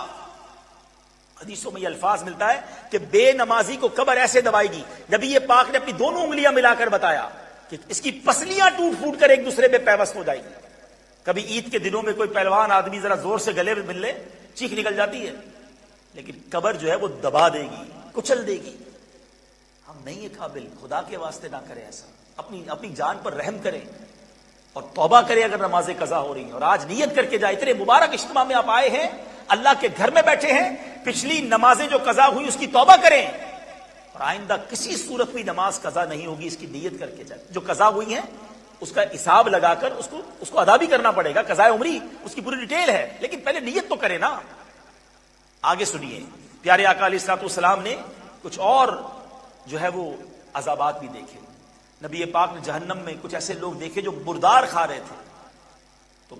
حدیثوں میں یہ الفاظ ملتا ہے کہ بے نمازی کو قبر ایسے دبائے گی، نبی پاک نے اپنی دونوں انگلیاں ملا کر بتایا کہ اس کی پسلیاں ٹوٹ پھوٹ کر ایک دوسرے پہ پیوست ہو جائے گی۔ کبھی عید کے دنوں میں کوئی پہلوان آدمی ذرا زور سے گلے میں مل لے، چیخ نکل جاتی ہے، لیکن قبر جو ہے وہ دبا دے گی، کچل دے گی۔ ہم نہیں ہیں قابل، خدا کے واسطے نہ کریں ایسا، اپنی جان پر رحم کریں اور توبہ کریں اگر نمازیں قضا ہو رہی ہیں، اور آج نیت کر کے جائیں۔ اتنے مبارک اجتماع میں آپ آئے ہیں، اللہ کے گھر میں بیٹھے ہیں، پچھلی نمازیں جو قضا ہوئی اس کی توبہ کریں، اور آئندہ کسی صورت میں نماز قضا نہیں ہوگی، اس کی نیت کر کے جائیں۔ جو قضا ہوئی ہیں اس کا حساب لگا کر اس کو ادا بھی کرنا پڑے گا، قضاء عمری اس کی پوری ڈیٹیل ہے، لیکن پہلے نیت تو کریں نا۔ آگے سنیے، پیارے آقا علیہ الصلوۃ والسلام نے کچھ اور جو ہے وہ عذابات بھی دیکھے۔ نبی پاک نے جہنم میں کچھ ایسے لوگ دیکھے جو مردار کھا رہے تھے، تو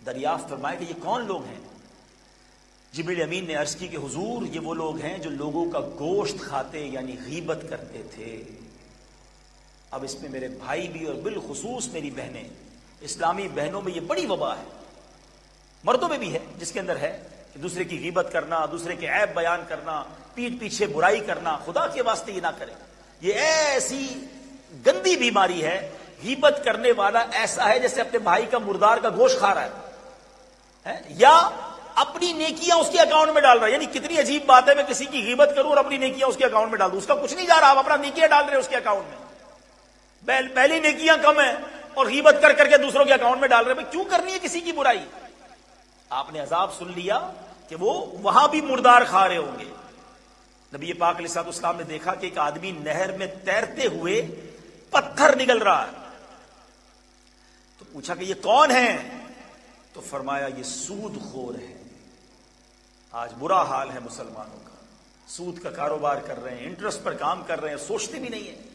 دریافت فرمائے کہ یہ کون لوگ ہیں؟ جبریل امین نے عرض کی کہ حضور یہ وہ لوگ ہیں جو لوگوں کا گوشت کھاتے یعنی غیبت کرتے تھے۔ اب اس میں میرے بھائی بھی اور بالخصوص میری بہنیں، اسلامی بہنوں میں یہ بڑی وبا ہے، مردوں میں بھی ہے جس کے اندر ہے کہ دوسرے کی غیبت کرنا، دوسرے کے عیب بیان کرنا، پیٹھ پیچھے برائی کرنا۔ خدا کے واسطے یہ نہ کریں، یہ ایسی گندی بیماری ہے۔ غیبت کرنے والا ایسا ہے جیسے اپنے بھائی کا مردار کا گوشت کھا رہا ہے، یا اپنی نیکیاں اس کے اکاؤنٹ میں ڈال رہا ہے۔ یعنی کتنی عجیب بات ہے، میں کسی کی غیبت کروں اور اپنی نیکیاں اس کے اکاؤنٹ میں ڈال دوں، اس کا کچھ نہیں جا رہا، آپ اپنا نیکیاں ڈال رہے ہیں اس کے اکاؤنٹ میں۔ پہلی نیکیاں کم ہیں اور غیبت کر کر کے دوسروں کے اکاؤنٹ میں ڈال رہے ہیں، کیوں کرنی ہے کسی کی برائی؟ آپ نے عذاب سن لیا کہ وہ وہاں بھی مردار کھا رہے ہوں گے۔ نبی پاک علیہ الصلوۃ والسلام نے دیکھا کہ ایک آدمی نہر میں تیرتے ہوئے پتھر نگل رہا ہے، تو پوچھا کہ یہ کون ہے؟ تو فرمایا یہ سود خور ہے۔ آج برا حال ہے مسلمانوں کا، سود کا کاروبار کر رہے ہیں، انٹرسٹ پر کام کر رہے ہیں، سوچتے بھی نہیں ہیں۔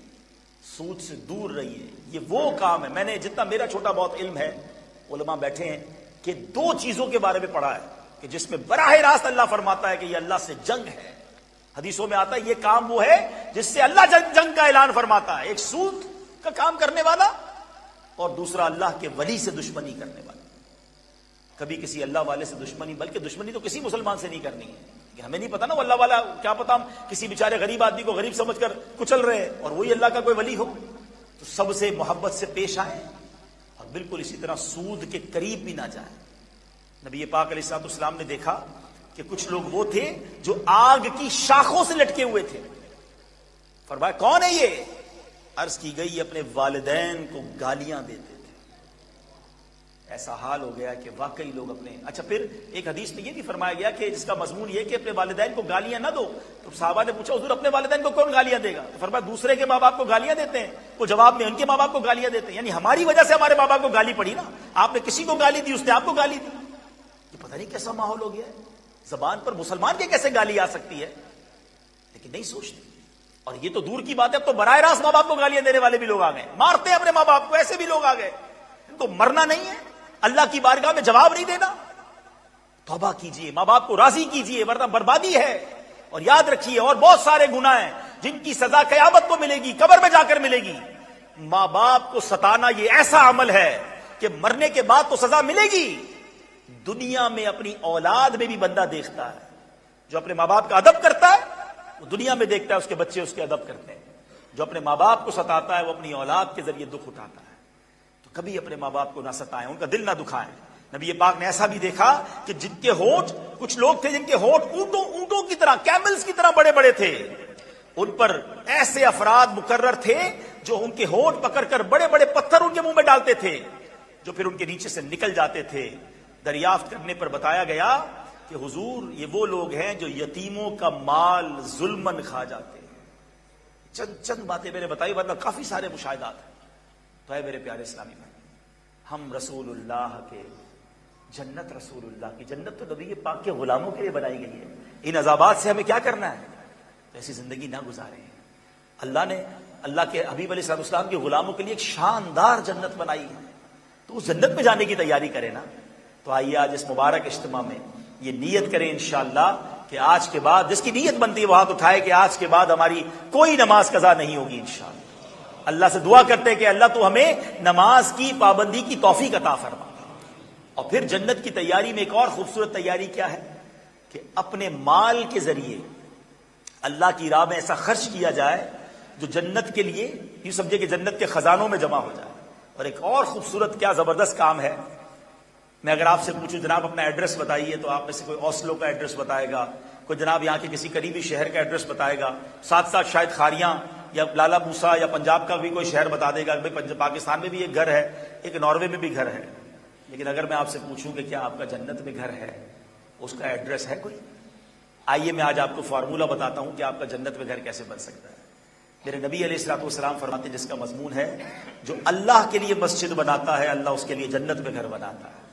سود سے دور رہیے، یہ وہ کام ہے۔ میں نے جتنا میرا چھوٹا بہت علم ہے، علماء بیٹھے ہیں کہ دو چیزوں کے بارے میں پڑھا ہے کہ جس میں براہ راست اللہ فرماتا ہے کہ یہ اللہ سے جنگ ہے۔ حدیثوں میں آتا ہے یہ کام وہ ہے جس سے اللہ جنگ کا اعلان فرماتا ہے، ایک سود کا کام کرنے والا اور دوسرا اللہ کے ولی سے دشمنی کرنے والا۔ کبھی کسی اللہ والے سے دشمنی، بلکہ دشمنی تو کسی مسلمان سے نہیں کرنی ہے، کہ ہمیں نہیں پتا نا وہ اللہ والا، کیا پتا ہم کسی بیچارے غریب آدمی کو غریب سمجھ کر کچل رہے ہیں اور وہی اللہ کا کوئی ولی ہو۔ تو سب سے محبت سے پیش آئیں اور بالکل اسی طرح سود کے قریب بھی نہ جائیں۔ نبی پاک علیہ الصلوۃ والسلام نے دیکھا کہ کچھ لوگ وہ تھے جو آگ کی شاخوں سے لٹکے ہوئے تھے، فرمایا کون ہے یہ؟ عرض کی گئی اپنے والدین کو گالیاں دیتے تھے. ایسا حال ہو گیا کہ واقعی لوگ اپنے. اچھا پھر ایک حدیث میں یہ بھی فرمایا گیا کہ جس کا مضمون یہ کہ اپنے والدین کو گالیاں نہ دو. تو صحابہ نے پوچھا حضور اپنے والدین کو کون گالیاں دے گا؟ تو فرمایا دوسرے کے ماں باپ کو گالیاں دیتے ہیں. وہ جواب میں ان کے ماں باپ کو گالیاں دیتے ہیں. یعنی ہماری وجہ سے ہمارے ماں باپ کو گالی پڑی نا. آپ نے کسی کو گالی دی، اس نے آپ کو گالی دی. یہ پتہ نہیں کیسا ماحول ہو گیا ہے. زبان پر مسلمان کے کیسے گالی آ سکتی ہے، لیکن نہیں سوچتے. اور یہ تو دور کی بات ہے، اب تو براہ راست ماں باپ کو گالیاں دینے والے بھی لوگ آ گئے، مارتے ہیں اپنے ماں باپ کو. ایسے بھی لوگ آ گئے. ان کو مرنا نہیں ہے، اللہ کی بارگاہ میں جواب نہیں دینا. توبہ کیجئے، ماں باپ کو راضی کیجئے، ورنہ بربادی ہے. اور یاد رکھیے اور بہت سارے گناہ ہیں جن کی سزا قیامت کو ملے گی، قبر میں جا کر ملے گی. ماں باپ کو ستانا یہ ایسا عمل ہے کہ مرنے کے بعد تو سزا ملے گی. دنیا میں اپنی اولاد میں بھی بندہ دیکھتا ہے. جو اپنے ماں باپ کا ادب کرتا ہے وہ دنیا میں دیکھتا ہے اس کے بچے اس کے ادب کرتے ہیں. جو اپنے ماں باپ کو ستاتا ہے وہ اپنی اولاد کے ذریعے دکھ اٹھاتا ہے. تو کبھی اپنے ماں باپ کو نہ ستائیں، ان کا دل نہ دکھائیں. نبی پاک نے ایسا بھی دیکھا کہ جن کے ہونٹ، کچھ لوگ تھے جن کے ہونٹ اونٹوں کی طرح، کیملز کی طرح بڑے بڑے تھے. ان پر ایسے افراد مقرر تھے جو ان کے ہونٹ پکڑ کر بڑے بڑے پتھر ان کے منہ میں ڈالتے تھے، جو پھر ان کے نیچے سے نکل جاتے تھے. دریافت کرنے پر بتایا گیا کہ حضور یہ وہ لوگ ہیں جو یتیموں کا مال ظلمن کھا جاتے ہیں. چند باتیں میں نے بتائی، ورنہ کافی سارے مشاہدات ہیں. تو اے میرے پیارے اسلامی بھائی، ہم رسول اللہ کے جنت، رسول اللہ کی جنت تو نبی پاک کے غلاموں کے لیے بنائی گئی ہے. ان عذابات سے ہمیں کیا کرنا ہے؟ ایسی زندگی نہ گزاریں. اللہ نے اللہ کے حبیب علیہ السلام کے غلاموں کے لیے ایک شاندار جنت بنائی ہے، تو اس جنت میں جانے کی تیاری کریں نا. تو آئیے آج اس مبارک اجتماع میں یہ نیت کریں انشاءاللہ کہ آج کے بعد، جس کی نیت بنتی ہے وہ ہاتھ اٹھائے کہ آج کے بعد ہماری کوئی نماز قضا نہیں ہوگی انشاءاللہ. اللہ سے دعا کرتے ہیں کہ اللہ تو ہمیں نماز کی پابندی کی توفیق عطا فرما. اور پھر جنت کی تیاری میں ایک اور خوبصورت تیاری کیا ہے کہ اپنے مال کے ذریعے اللہ کی راہ میں ایسا خرچ کیا جائے جو جنت کے لیے یوں سمجھے کہ جنت کے خزانوں میں جمع ہو جائے. اور ایک اور خوبصورت کیا زبردست کام ہے. میں اگر آپ سے پوچھوں جناب اپنا ایڈریس بتائیے، تو آپ میں سے کوئی اوسلو کا ایڈریس بتائے گا، کوئی جناب یہاں کے کسی قریبی شہر کا ایڈریس بتائے گا، ساتھ ساتھ شاید کھاریاں یا لالا موسا یا پنجاب کا بھی کوئی شہر بتا دے گا. پاکستان میں بھی ایک گھر ہے، ایک ناروے میں بھی گھر ہے. لیکن اگر میں آپ سے پوچھوں کہ کیا آپ کا جنت میں گھر ہے، اس کا ایڈریس ہے کوئی؟ آئیے میں آج آپ کو فارمولہ بتاتا ہوں کہ آپ کا جنت میں گھر کیسے بن سکتا ہے. میرے نبی علیہ الصلوۃ والسلام فرماتے ہیں، جس کا مضمون ہے جو اللہ کے لیے مسجد بناتا ہے اللہ اس کے لیے جنت میں گھر بناتا ہے.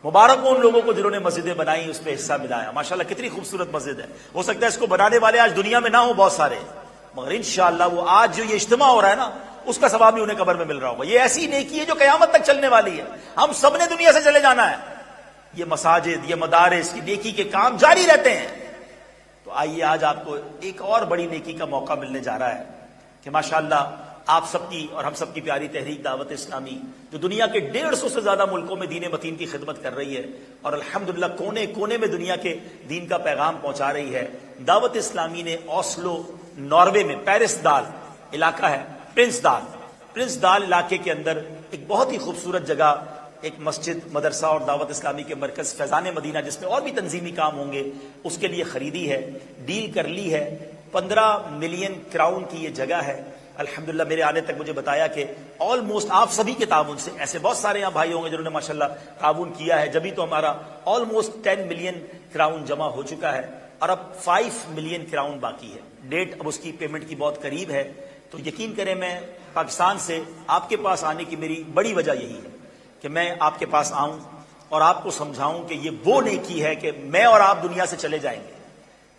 مبارک ہو ان لوگوں کو جنہوں نے مسجدیں بنائی، اس پہ حصہ ملایا. ماشاءاللہ کتنی خوبصورت مسجد ہے. ہو سکتا ہے اس کو بنانے والے آج دنیا میں نہ ہوں بہت سارے، مگر انشاءاللہ وہ آج جو یہ اجتماع ہو رہا ہے نا، اس کا ثواب بھی انہیں قبر میں مل رہا ہوگا. یہ ایسی نیکی ہے جو قیامت تک چلنے والی ہے. ہم سب نے دنیا سے چلے جانا ہے. یہ مساجد، یہ مدارس کی نیکی کے کام جاری رہتے ہیں. تو آئیے آج آپ کو ایک اور بڑی نیکی کا موقع ملنے جا رہا ہے کہ ماشاءاللہ آپ سب کی اور ہم سب کی پیاری تحریک دعوت اسلامی جو دنیا کے 150 سے زیادہ ملکوں میں دین متین کی خدمت کر رہی ہے اور الحمدللہ کونے کونے میں دنیا کے دین کا پیغام پہنچا رہی ہے. دعوت اسلامی نے اوسلو ناروے میں پیرس دال علاقہ ہے، پرنس دال علاقے کے اندر ایک بہت ہی خوبصورت جگہ، ایک مسجد، مدرسہ اور دعوت اسلامی کے مرکز فیضان مدینہ، جس میں اور بھی تنظیمی کام ہوں گے، اس کے لیے خریدی ہے، ڈیل کر لی ہے. 15 ملین کراؤن کی یہ جگہ ہے. الحمدللہ میرے آنے تک مجھے بتایا کہ آلموسٹ آپ سبھی کے تعاون سے، ایسے بہت سارے یہاں بھائی ہوں گے جنہوں نے ماشاءاللہ تعاون کیا ہے، جبھی تو ہمارا آلموسٹ 10 ملین کراؤن جمع ہو چکا ہے اور اب 5 ملین کراؤن باقی ہے. ڈیٹ اب اس کی پیمنٹ کی بہت قریب ہے. تو یقین کریں میں پاکستان سے آپ کے پاس آنے کی میری بڑی وجہ یہی ہے کہ میں آپ کے پاس آؤں اور آپ کو سمجھاؤں کہ یہ وہ نیکی ہے کہ میں اور آپ دنیا سے چلے جائیں گے،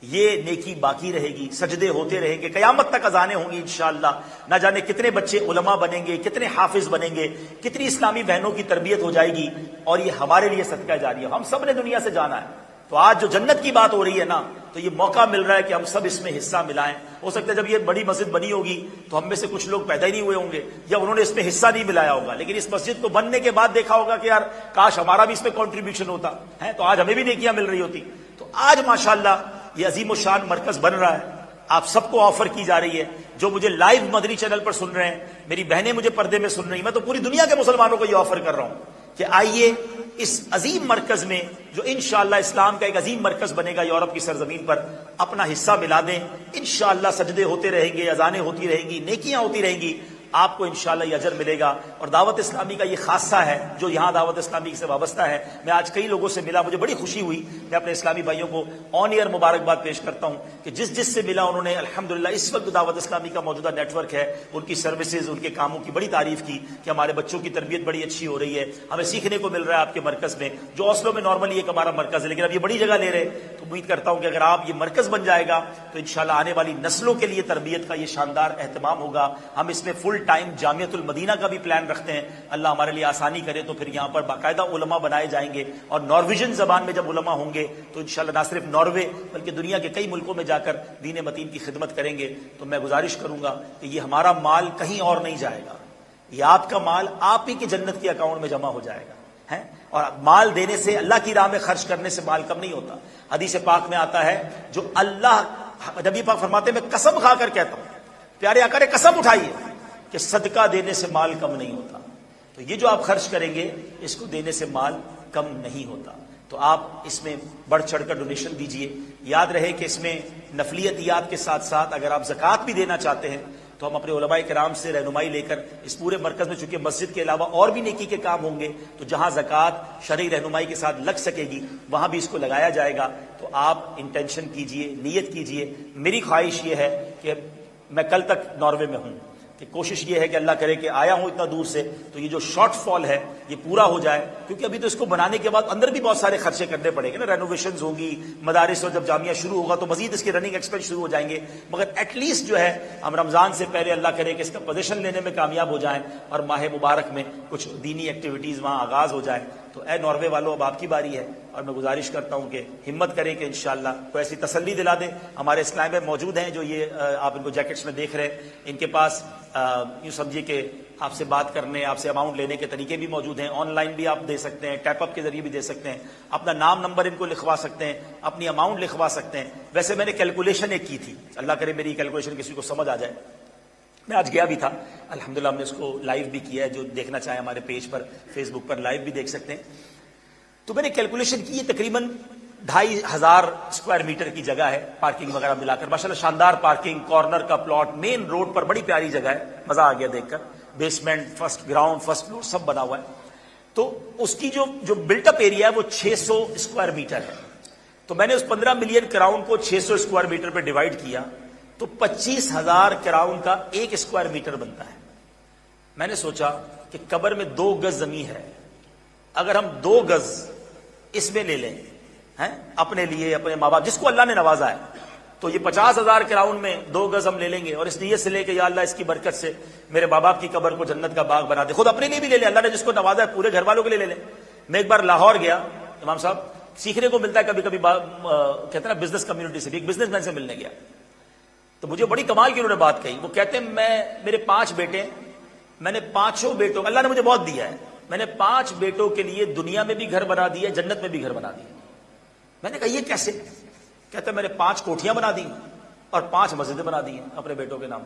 یہ نیکی باقی رہے گی، سجدے ہوتے رہیں گے، قیامت تک اذانیں ہوں گی انشاءاللہ. نہ جانے کتنے بچے علماء بنیں گے، کتنے حافظ بنیں گے، کتنی اسلامی بہنوں کی تربیت ہو جائے گی، اور یہ ہمارے لیے صدقہ جاریہ. ہم سب نے دنیا سے جانا ہے. تو آج جو جنت کی بات ہو رہی ہے نا، تو یہ موقع مل رہا ہے کہ ہم سب اس میں حصہ ملائیں. ہو سکتا ہے جب یہ بڑی مسجد بنی ہوگی تو ہم میں سے کچھ لوگ پیدا ہی نہیں ہوئے ہوں گے یا انہوں نے اس میں حصہ نہیں ملایا ہوگا، لیکن اس مسجد کو بننے کے بعد دیکھا ہوگا کہ یار کاش ہمارا بھی اس میں کنٹریبیوشن ہوتا ہے، تو آج ہمیں بھی نیکیاں مل رہی ہوتی. تو آج ماشاءاللہ یہ عظیم الشان مرکز بن رہا ہے. آپ سب کو آفر کی جا رہی ہے. جو مجھے لائیو مدنی چینل پر سن رہے ہیں، میری بہنیں مجھے پردے میں سن رہی ہیں، میں تو پوری دنیا کے مسلمانوں کو یہ آفر کر رہا ہوں کہ آئیے اس عظیم مرکز میں جو انشاءاللہ اسلام کا ایک عظیم مرکز بنے گا یورپ کی سرزمین پر، اپنا حصہ ملا دیں. انشاءاللہ سجدے ہوتے رہیں گے، اذانیں ہوتی رہیں گی، نیکیاں ہوتی رہیں گی، آپ کو انشاءاللہ یہ اجر ملے گا. اور دعوت اسلامی کا یہ خاصہ ہے جو یہاں دعوت اسلامی سے وابستہ ہے. میں آج کئی لوگوں سے ملا، مجھے بڑی خوشی ہوئی. میں اپنے اسلامی بھائیوں کو آن ایئر مبارکباد پیش کرتا ہوں کہ جس سے ملا انہوں نے الحمدللہ اس وقت دعوت اسلامی کا موجودہ نیٹ ورک ہے ان کی سروسز، ان کے کاموں کی بڑی تعریف کی کہ ہمارے بچوں کی تربیت بڑی اچھی ہو رہی ہے، ہمیں سیکھنے کو مل رہا ہے آپ کے مرکز میں، جو اوسلو میں نارملی ایک ہمارا مرکز ہے لیکن اب یہ بڑی جگہ لے رہے. تو امید کرتا ہوں کہ اگر آپ یہ مرکز بن جائے گا تو انشاءاللہ آنے والی نسلوں کے لیے تربیت کا یہ شاندار اہتمام ہوگا. ہم اس میں فل ٹائم جامعۃ المدینہ کا بھی پلان رکھتے ہیں. اللہ ہمارے لیے آسانی کرے تو پھر یہاں پر باقاعدہ علماء بنائے جائیں گے، اور نارویجن زبان میں جب علماء ہوں گے تو انشاءاللہ نہ صرف ناروے بلکہ دنیا کے کئی ملکوں میں جا کر دین متین کی خدمت کریں گے. تو میں گزارش کروں گا کہ یہ ہمارا مال کہیں اور نہیں جائے گا، یہ آپ کا مال آپ ہی کی جنت کے اکاؤنٹ میں جمع ہو جائے گا. اور مال دینے سے، اللہ کی راہ میں خرچ کرنے سے مال کم نہیں ہوتا. حدیث پاک میں آتا ہے جو اللہ، نبی پاک فرماتے ہیں میں قسم کھا کر کہتا ہوں، پیارے آقا نے قسم اٹھائیے کہ صدقہ دینے سے مال کم نہیں ہوتا. تو یہ جو آپ خرچ کریں گے اس کو دینے سے مال کم نہیں ہوتا. تو آپ اس میں بڑھ چڑھ کر ڈونیشن دیجئے. یاد رہے کہ اس میں نفلیتیات کے ساتھ ساتھ اگر آپ زکوٰۃ بھی دینا چاہتے ہیں تو ہم اپنے علماء کرام سے رہنمائی لے کر اس پورے مرکز میں، چونکہ مسجد کے علاوہ اور بھی نیکی کے کام ہوں گے تو جہاں زکوٰۃ شرعی رہنمائی کے ساتھ لگ سکے گی وہاں بھی اس کو لگایا جائے گا. تو آپ انٹینشن کیجئے، نیت کیجئے. میری خواہش یہ ہے کہ میں کل تک ناروے میں ہوں، کہ کوشش یہ ہے کہ اللہ کرے کہ آیا ہوں اتنا دور سے تو یہ جو شارٹ فال ہے یہ پورا ہو جائے. کیونکہ ابھی تو اس کو بنانے کے بعد اندر بھی بہت سارے خرچے کرنے پڑیں گے نا، رینوویشنز ہوں گی، مدارس، اور جب جامعہ شروع ہوگا تو مزید اس کے رننگ ایکسپینس شروع ہو جائیں گے. مگر ایٹ لیسٹ جو ہے ہم رمضان سے پہلے اللہ کرے کہ اس کا پوزیشن لینے میں کامیاب ہو جائیں اور ماہ مبارک میں کچھ دینی ایکٹیویٹیز وہاں آغاز ہو جائے. تو اے ناروے والوں اب آپ کی باری ہے، اور میں گزارش کرتا ہوں کہ ہمت کریں کہ انشاءاللہ کوئی ایسی تسلی دلا دیں. ہمارے اسلام میں موجود ہیں جو یہ آپ ان کو جیکٹس میں دیکھ رہے ہیں، ان کے پاس یوں سمجھیے کہ آپ سے بات کرنے، آپ سے اماؤنٹ لینے کے طریقے بھی موجود ہیں. آن لائن بھی آپ دے سکتے ہیں، ٹیپ اپ کے ذریعے بھی دے سکتے ہیں، اپنا نام نمبر ان کو لکھوا سکتے ہیں، اپنی اماؤنٹ لکھوا سکتے ہیں. ویسے میں نے کیلکولیشن ایک کی تھی، اللہ کرے میری کیلکولیشن کسی کو سمجھ آ جائے. میں آج گیا بھی تھا الحمدللہ، ہم نے اس کو لائیو بھی کیا ہے، جو دیکھنا چاہیں ہمارے پیج پر فیس بک پر لائیو بھی دیکھ سکتے ہیں. تو میں نے کیلکولیشن کی، تقریباً 2500 اسکوائر میٹر کی جگہ ہے، پارکنگ وغیرہ ملا کر. ماشاءاللہ شاندار پارکنگ، کارنر کا پلاٹ، مین روڈ پر بڑی پیاری جگہ ہے، مزہ آ گیا دیکھ کر. Basement, first ground, first floor سب بنا ہوا ہے. تو اس کی جو بلٹ اپ ایریا ہے وہ 600 اسکوائر میٹر ہے. تو میں نے اس 15 ملین کراؤن کو 600 اسکوائر میٹر پہ ڈیوائڈ کیا تو 25,000 کراؤن کا 1 اسکوائر میٹر بنتا ہے. میں نے سوچا کہ قبر میں 2 گز زمین ہے، اگر ہم 2 گز اس میں لے لیں اپنے لیے، اپنے ماں باپ جس کو اللہ نے نوازا ہے، تو یہ 50,000 کراؤن میں 2 گز ہم لے لیں گے، اور اس نیت سے لے کے یا اللہ اس کی برکت سے میرے ماں باپ کی قبر کو جنت کا باغ بنا دے. خود اپنے لیے بھی لے لیں، اللہ نے جس کو نوازا ہے پورے گھر والوں کے لیے لے لیں. میں ایک بار لاہور گیا، امام صاحب سیکھنے کو ملتا ہے کبھی کبھی، کہتے ہیں نا بزنس کمیونٹی سے بھی، ایک بزنس مین سے ملنے گیا تو مجھے بڑی کمال کی انہوں نے بات کہی. وہ کہتے ہیں میرے 5 بیٹے، میں نے 5 بیٹوں، اللہ نے مجھے بہت دیا ہے، میں نے 5 بیٹوں کے لیے دنیا میں بھی گھر بنا دیے، جنت میں بھی گھر بنا دیے. میں نے کہا یہ کیسے؟ کہتے ہیں میں نے 5 کوٹھیاں بنا دی اور 5 مسجدیں بنا دی ہیں اپنے بیٹوں کے نام.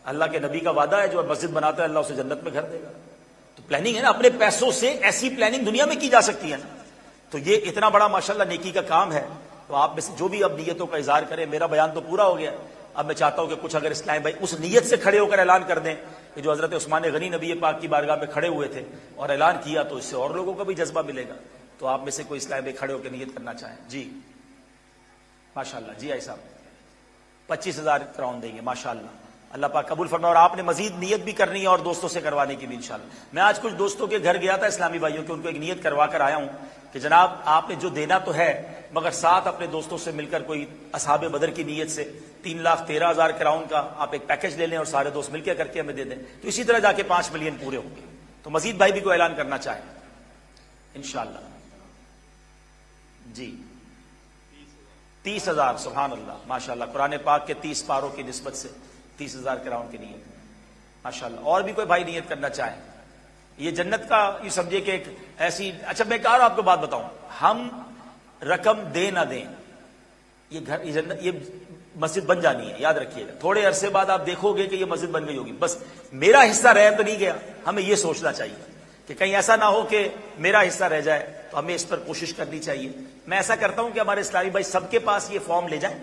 اللہ کے نبی کا وعدہ ہے جو مسجد بناتا ہے اللہ اسے جنت میں گھر دے گا. تو پلاننگ ہے نا، اپنے پیسوں سے ایسی پلاننگ دنیا میں کی جا سکتی ہے نا. تو یہ اتنا بڑا ماشاءاللہ نیکی کا کام ہے. تو آپ میں سے جو بھی اب نیتوں کا اظہار کریں، میرا بیان تو پورا ہو گیا. اب میں چاہتا ہوں کہ کچھ اگر اسلام بھائی اس نیت سے کھڑے ہو کر اعلان کر دیں کہ جو حضرت عثمان غنی نبی پاک کی بارگاہ میں کھڑے ہوئے تھے اور اعلان کیا، تو اس سے اور لوگوں کا بھی جذبہ ملے گا. تو آپ میں سے کوئی اسلام بھائی کھڑے ہو کے نیت کرنا چاہیں؟ جی ماشاءاللہ. جی آئی صاحب 25,000 کراؤن دیں گے ماشاءاللہ، اللہ پاک قبول فرمائے. اور آپ نے مزید نیت بھی کرنی ہے اور دوستوں سے کروانے کی بھی انشاءاللہ. میں آج کچھ دوستوں کے گھر گیا تھا اسلامی بھائیوں کے، ان کو ایک نیت کروا کر آیا ہوں کہ جناب آپ نے جو دینا تو ہے، مگر ساتھ اپنے دوستوں سے مل کر کوئی اصحاب بدر کی نیت سے 3,13,000 کراؤن کا آپ ایک پیکج لے لیں اور سارے دوست مل کے کر کے ہمیں دے دیں. تو اسی طرح جا کے 5 ملین پورے ہوں گے. تو مزید بھائی بھی کوئی اعلان کرنا چاہیں انشاءاللہ. جی 30,000 سبحان اللہ ماشاءاللہ، قرآن پاک کے 30 پاروں کی نسبت سے 30,000 کراؤن کی نیت ماشاءاللہ. اور بھی کوئی بھائی نیت کرنا چاہیں؟ یہ جنت کا یہ سمجھے کہ ایک ایسی، اچھا میں ایک اور آپ کو بات بتاؤں، ہم رقم دے نہ دیں، یہ گھر، یہ جنت، یہ مسجد بن جانی ہے، یاد رکھیے گا. تھوڑے عرصے بعد آپ دیکھو گے کہ یہ مسجد بن گئی ہوگی، بس میرا حصہ رہ تو نہیں گیا. ہمیں یہ سوچنا چاہیے کہ کہیں ایسا نہ ہو کہ میرا حصہ رہ جائے، تو ہمیں اس پر کوشش کرنی چاہیے۔ میں ایسا کرتا ہوں کہ ہمارے اسلامی بھائی سب کے پاس یہ فارم لے جائیں،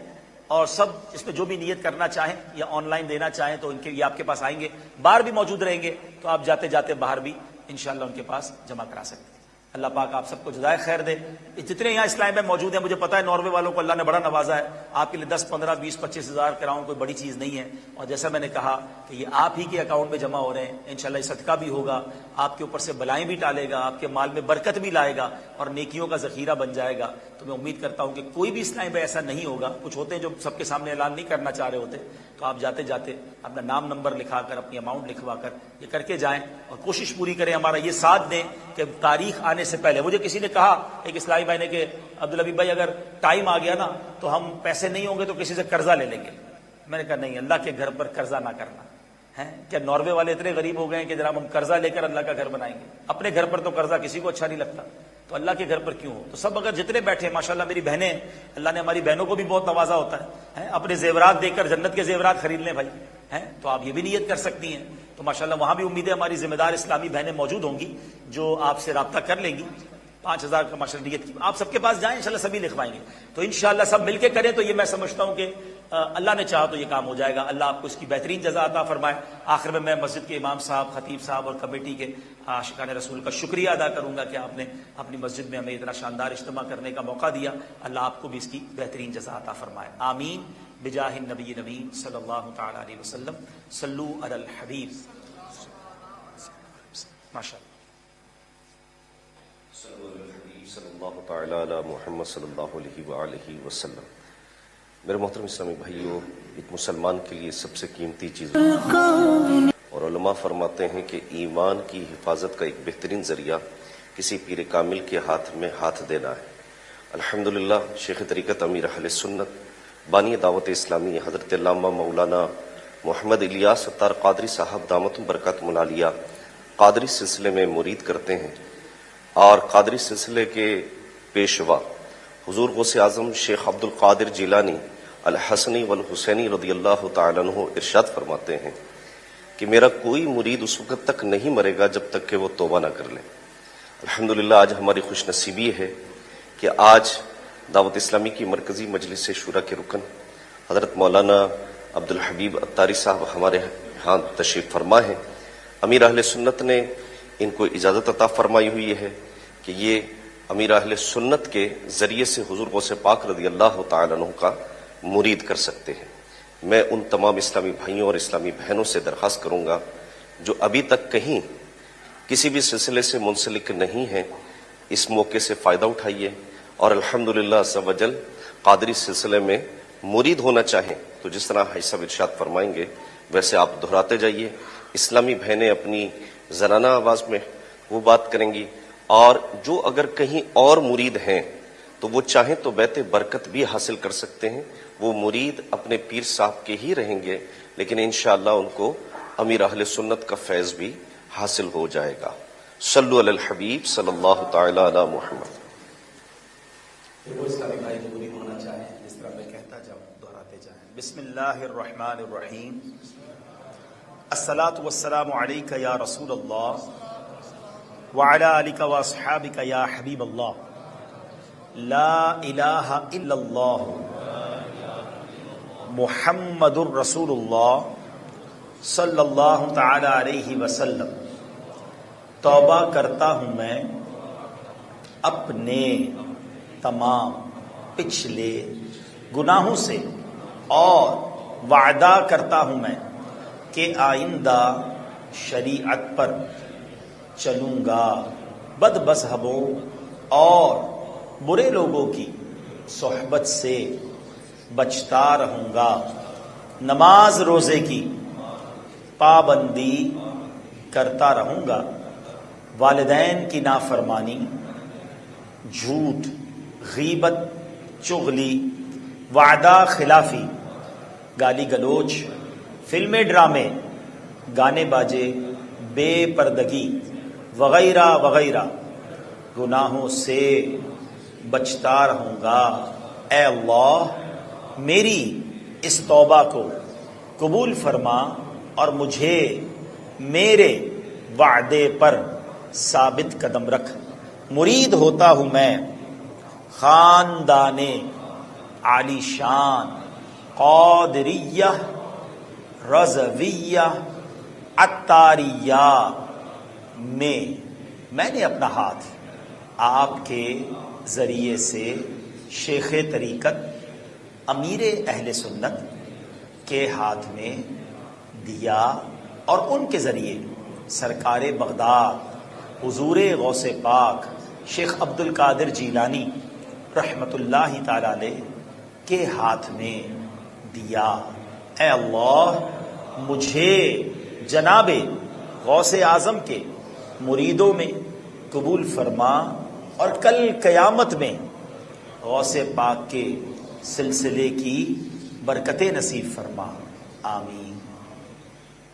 اور سب اس میں جو بھی نیت کرنا چاہیں یا آن لائن دینا چاہیں تو ان کے یہ آپ کے پاس آئیں گے، باہر بھی موجود رہیں گے، تو آپ جاتے جاتے باہر بھی انشاءاللہ ان کے پاس جمع کرا سکتے ہیں۔ اللہ پاک آپ سب کو جزائے خیر دے۔ جتنے یہاں اسلام میں موجود ہیں، مجھے پتا ہے ناروے والوں کو اللہ نے بڑا نوازا ہے، آپ کے لیے 10 15 20 25 ہزار کراؤں کوئی بڑی چیز نہیں ہے، اور جیسا میں نے کہا کہ یہ آپ ہی کے اکاؤنٹ میں جمع ہو رہے ہیں، انشاءاللہ یہ صدقہ بھی ہوگا، آپ کے اوپر سے بلائیں بھی ٹالے گا، آپ کے مال میں برکت بھی لائے گا اور نیکیوں کا ذخیرہ بن جائے گا۔ تو میں امید کرتا ہوں کہ کوئی بھی اسلام میں ایسا نہیں ہوگا، کچھ ہوتے ہیں جو سب کے سامنے اعلان نہیں کرنا چاہ رہے ہوتے، تو آپ جاتے جاتے اپنا نام نمبر لکھا کر اپنی اماؤنٹ لکھوا کر یہ کر کے جائیں، اور کوشش پوری کریں ہمارا یہ ساتھ دیں کہ تاریخ آنے سے پہلے۔ مجھے کسی نے کہا ایک اسلامی بھائی نے کہ عبدالحبیب بھائی اگر ٹائم آ گیا نا تو ہم پیسے نہیں ہوں گے تو کسی سے قرضہ لے لیں گے۔ میں نے کہا نہیں، اللہ کے گھر پر قرضہ نہ کرنا ہے۔ کیا ناروے والے اتنے غریب ہو گئے ہیں کہ جناب ہم قرضہ لے کر اللہ کا گھر بنائیں گے؟ اپنے گھر پر تو قرضہ کسی کو اچھا نہیں لگتا، تو اللہ کے گھر پر کیوں ہو؟ تو سب اگر جتنے بیٹھے ہیں، ماشاءاللہ میری بہنیں، اللہ نے ہماری بہنوں کو بھی بہت نوازا ہوتا ہے، اپنے زیورات دے کر جنت کے زیورات خرید لیں بھائی، ہیں تو آپ یہ بھی نیت کر سکتی ہیں۔ تو ماشاءاللہ وہاں بھی امید ہے ہماری ذمہ دار اسلامی بہنیں موجود ہوں گی جو آپ سے رابطہ کر لیں گی۔ 5000 کا ماشاءاللہ نیت کی، آپ سب کے پاس جائیں، انشاءاللہ سبھی لکھوائیں گے۔ تو انشاءاللہ سب مل کے کریں تو یہ میں سمجھتا ہوں کہ اللہ نے چاہا تو یہ کام ہو جائے گا۔ اللہ آپ کو اس کی بہترین جزا عطا فرمائے۔ آخر میں مسجد کے امام صاحب، خطیب صاحب اور کمیٹی کے عاشقان رسول کا شکریہ ادا کروں گا کہ آپ نے اپنی مسجد میں ہمیں اتنا شاندار اجتماع کرنے کا موقع دیا۔ اللہ آپ کو بھی اس کی بہترین جزا عطا فرمائے، آمین بجاہ النبی نبی صلی اللہ تعالی علیہ وسلم۔ صلو علی الحبیب۔ ماشاءاللہ صلی اللہ تعالی علی محمد صلی اللہ علیہ وآلہ وسلم۔ میرے محترم اسلامی بھائیوں، ایک مسلمان کے لیے سب سے قیمتی چیز، اور علماء فرماتے ہیں کہ ایمان کی حفاظت کا ایک بہترین ذریعہ کسی پیر کامل کے ہاتھ میں ہاتھ دینا ہے۔ الحمدللہ شیخ طریقت امیر اہل سنت بانی دعوت اسلامی حضرت علامہ مولانا محمد الیاس ستار قادری صاحب دامت برکاتہم العالیہ قادری سلسلے میں مرید کرتے ہیں، اور قادری سلسلے کے پیشوا حضور غوث اعظم شیخ عبد القادر جیلانی الحسنی والحسینی رضی اللہ تعالیٰ عنہ ارشاد فرماتے ہیں کہ میرا کوئی مرید اس وقت تک نہیں مرے گا جب تک کہ وہ توبہ نہ کر لے۔ الحمدللہ آج ہماری خوش نصیبی ہے کہ آج دعوت اسلامی کی مرکزی مجلس شورا کے رکن حضرت مولانا عبدالحبیب اتاری صاحب ہمارے ہاں تشریف فرما ہیں۔ امیر اہل سنت نے ان کو اجازت عطا فرمائی ہوئی ہے کہ یہ امیر اہل سنت کے ذریعے سے حضور غوث پاک رضی اللہ تعالیٰ عنہ کا مرید کر سکتے ہیں۔ میں ان تمام اسلامی بھائیوں اور اسلامی بہنوں سے درخواست کروں گا جو ابھی تک کہیں کسی بھی سلسلے سے منسلک نہیں ہیں، اس موقع سے فائدہ اٹھائیے، اور الحمدللہ عز و جل قادری سلسلے میں مرید ہونا چاہیں تو جس طرح حاجی صاحب ارشاد فرمائیں گے ویسے آپ دہراتے جائیے۔ اسلامی بہنیں اپنی زنانہ آواز میں وہ بات کریں گی، اور جو اگر کہیں اور مرید ہیں تو وہ چاہیں تو بیت برکت بھی حاصل کر سکتے ہیں۔ وہ مرید اپنے پیر صاحب کے ہی رہیں گے، لیکن انشاءاللہ ان کو امیر اہل سنت کا فیض بھی حاصل ہو جائے گا۔ صلو علی الحبیب صلی اللہ تعالی علی محمد۔ وہ اسلامی بھائی جو مرید ہونا چاہیں جس طرح میں کہتا جاؤں دہراتے جائیں۔ بسم اللہ الرحمن الرحیم۔ الصلاۃ والسلام علیک یا رسول اللہ وعلی آلک واصحابک یا حبیب اللہ۔ لا الہ الا اللہ محمد الرسول اللہ صلی اللہ تعالی علیہ وسلم۔ توبہ کرتا ہوں میں اپنے تمام پچھلے گناہوں سے، اور وعدہ کرتا ہوں میں کہ آئندہ شریعت پر چلوں گا، بد مذہبوں اور برے لوگوں کی صحبت سے بچتا رہوں گا، نماز روزے کی پابندی کرتا رہوں گا، والدین کی نافرمانی، جھوٹ، غیبت، چغلی، وعدہ خلافی، گالی گلوچ، فلمیں ڈرامے، گانے باجے، بے پردگی وغیرہ وغیرہ گناہوں سے بچتا رہوں گا۔ اے اللہ میری اس توبہ کو قبول فرما اور مجھے میرے وعدے پر ثابت قدم رکھ، مرید ہوتا ہوں میں خاندان عالی شان قادریہ رضویہ عطاریہ میں نے اپنا ہاتھ آپ کے ذریعے سے شیخ طریقت امیر اہل سنت کے ہاتھ میں دیا، اور ان کے ذریعے سرکار بغداد حضور غوث پاک شیخ عبد القادر جیلانی رحمت اللہ تعالی علیہ کے ہاتھ میں دیا۔ اے اللہ مجھے جناب غوث اعظم کے مریدوں میں قبول فرما، اور کل قیامت میں غوث پاک کے سلسلے کی برکتیں نصیب فرما، آمین۔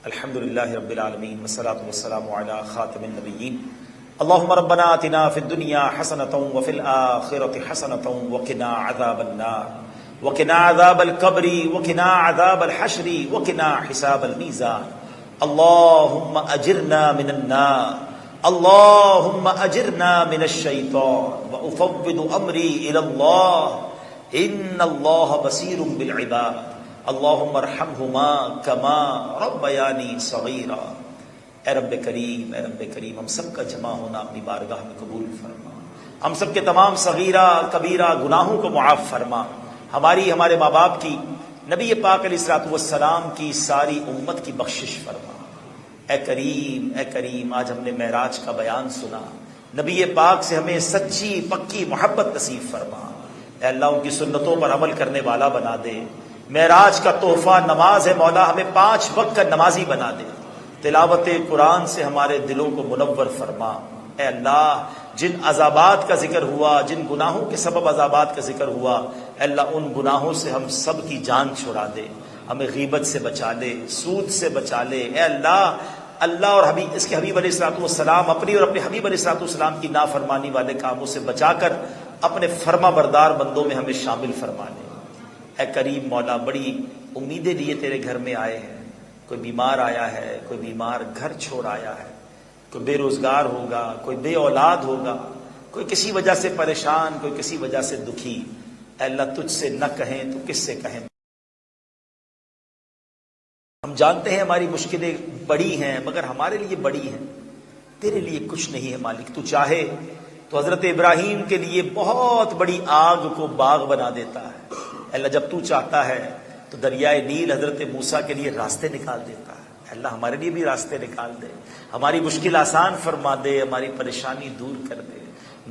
الحمدللہ رب العالمین والصلاة والسلام علی خاتم النبیین۔ اللہم ربنا آتنا فی الدنیا حسنۃ وفی الآخرۃ حسنۃ وقنا عذاب النار وقنا عذاب القبر وقنا عذاب الحشر وقنا حساب المیزان۔ اللہم اجرنا من النار، اللہم اجرنا من الشیطان، وافوض امری الی اللہ ان اللہ بصیر بالعباد۔ اللہم ارحمہما کما ربیانی صغیرا۔ اے رب کریم، اے رب کریم، ہم سب کا جمع ہونا اپنی بارگاہ میں قبول فرما، ہم سب کے تمام صغیرہ کبیرہ گناہوں کو معاف فرما، ہمارے ماں باپ کی، نبی پاک علیہ الصلوۃ والسلام کی ساری امت کی بخشش فرما۔ اے کریم، اے کریم، آج ہم نے معراج کا بیان سنا، نبی پاک سے ہمیں سچی پکی محبت نصیب فرما۔ اے اللہ ان کی سنتوں پر عمل کرنے والا بنا دے۔ معراج کا تحفہ نماز ہے مولا، ہمیں 5 وقت کا نمازی بنا دے۔ تلاوت قرآن سے ہمارے دلوں کو منور فرما۔ اے اللہ جن عذابات کا ذکر ہوا، جن گناہوں کے سبب عذابات کا ذکر ہوا، اے اللہ ان گناہوں سے ہم سب کی جان چھڑا دے، ہمیں غیبت سے بچا لے، سود سے بچا لے۔ اے اللہ اور اس کے حبیب علیہ الصلوۃ والسلام اپنی اور اپنے حبیب علیہ الصلوۃ والسلام کی نافرمانی والے کاموں سے بچا کر اپنے فرما بردار بندوں میں ہمیں شامل فرما لے۔ اے کریم مولا، بڑی امیدیں لیے تیرے گھر میں آئے ہیں، کوئی بیمار آیا ہے، کوئی بیمار گھر چھوڑ آیا ہے، کوئی بے روزگار ہوگا، کوئی بے اولاد ہوگا، کوئی کسی وجہ سے پریشان، کوئی کسی وجہ سے دکھی۔ اے اللہ تجھ سے نہ کہیں تو کس سے کہیں؟ ہم جانتے ہیں ہماری مشکلیں بڑی ہیں، مگر ہمارے لیے بڑی ہیں، تیرے لیے کچھ نہیں ہے مالک۔ تو چاہے تو حضرت ابراہیم کے لیے بہت بڑی آگ کو باغ بنا دیتا ہے۔ اے اللہ جب تو چاہتا ہے تو دریائے نیل حضرت موسیٰ کے لیے راستے نکال دیتا ہے۔ اے اللہ ہمارے لیے بھی راستے نکال دے، ہماری مشکل آسان فرما دے، ہماری پریشانی دور کر دے،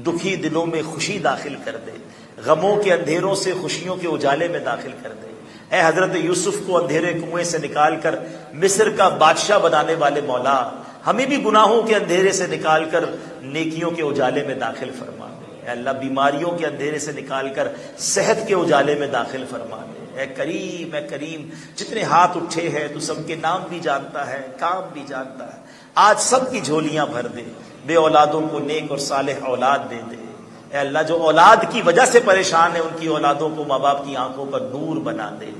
دکھی دلوں میں خوشی داخل کر دے، غموں کے اندھیروں سے خوشیوں کے اجالے میں داخل کر دے۔ اے حضرت یوسف کو اندھیرے کنویں سے نکال کر مصر کا بادشاہ بنانے والے مولا، ہمیں بھی گناہوں کے اندھیرے سے نکال کر نیکیوں کے اجالے میں داخل فرما دے۔ اے اللہ بیماریوں کے اندھیرے سے نکال کر صحت کے اجالے میں داخل فرما دے۔ اے کریم، اے کریم، جتنے ہاتھ اٹھے ہیں تو سب کے نام بھی جانتا ہے، کام بھی جانتا ہے، آج سب کی جھولیاں بھر دے، بے اولادوں کو نیک اور صالح اولاد دے دے۔ اے اللہ جو اولاد کی وجہ سے پریشان ہے ان کی اولادوں کو ماں باپ کی آنکھوں پر نور بنا دے۔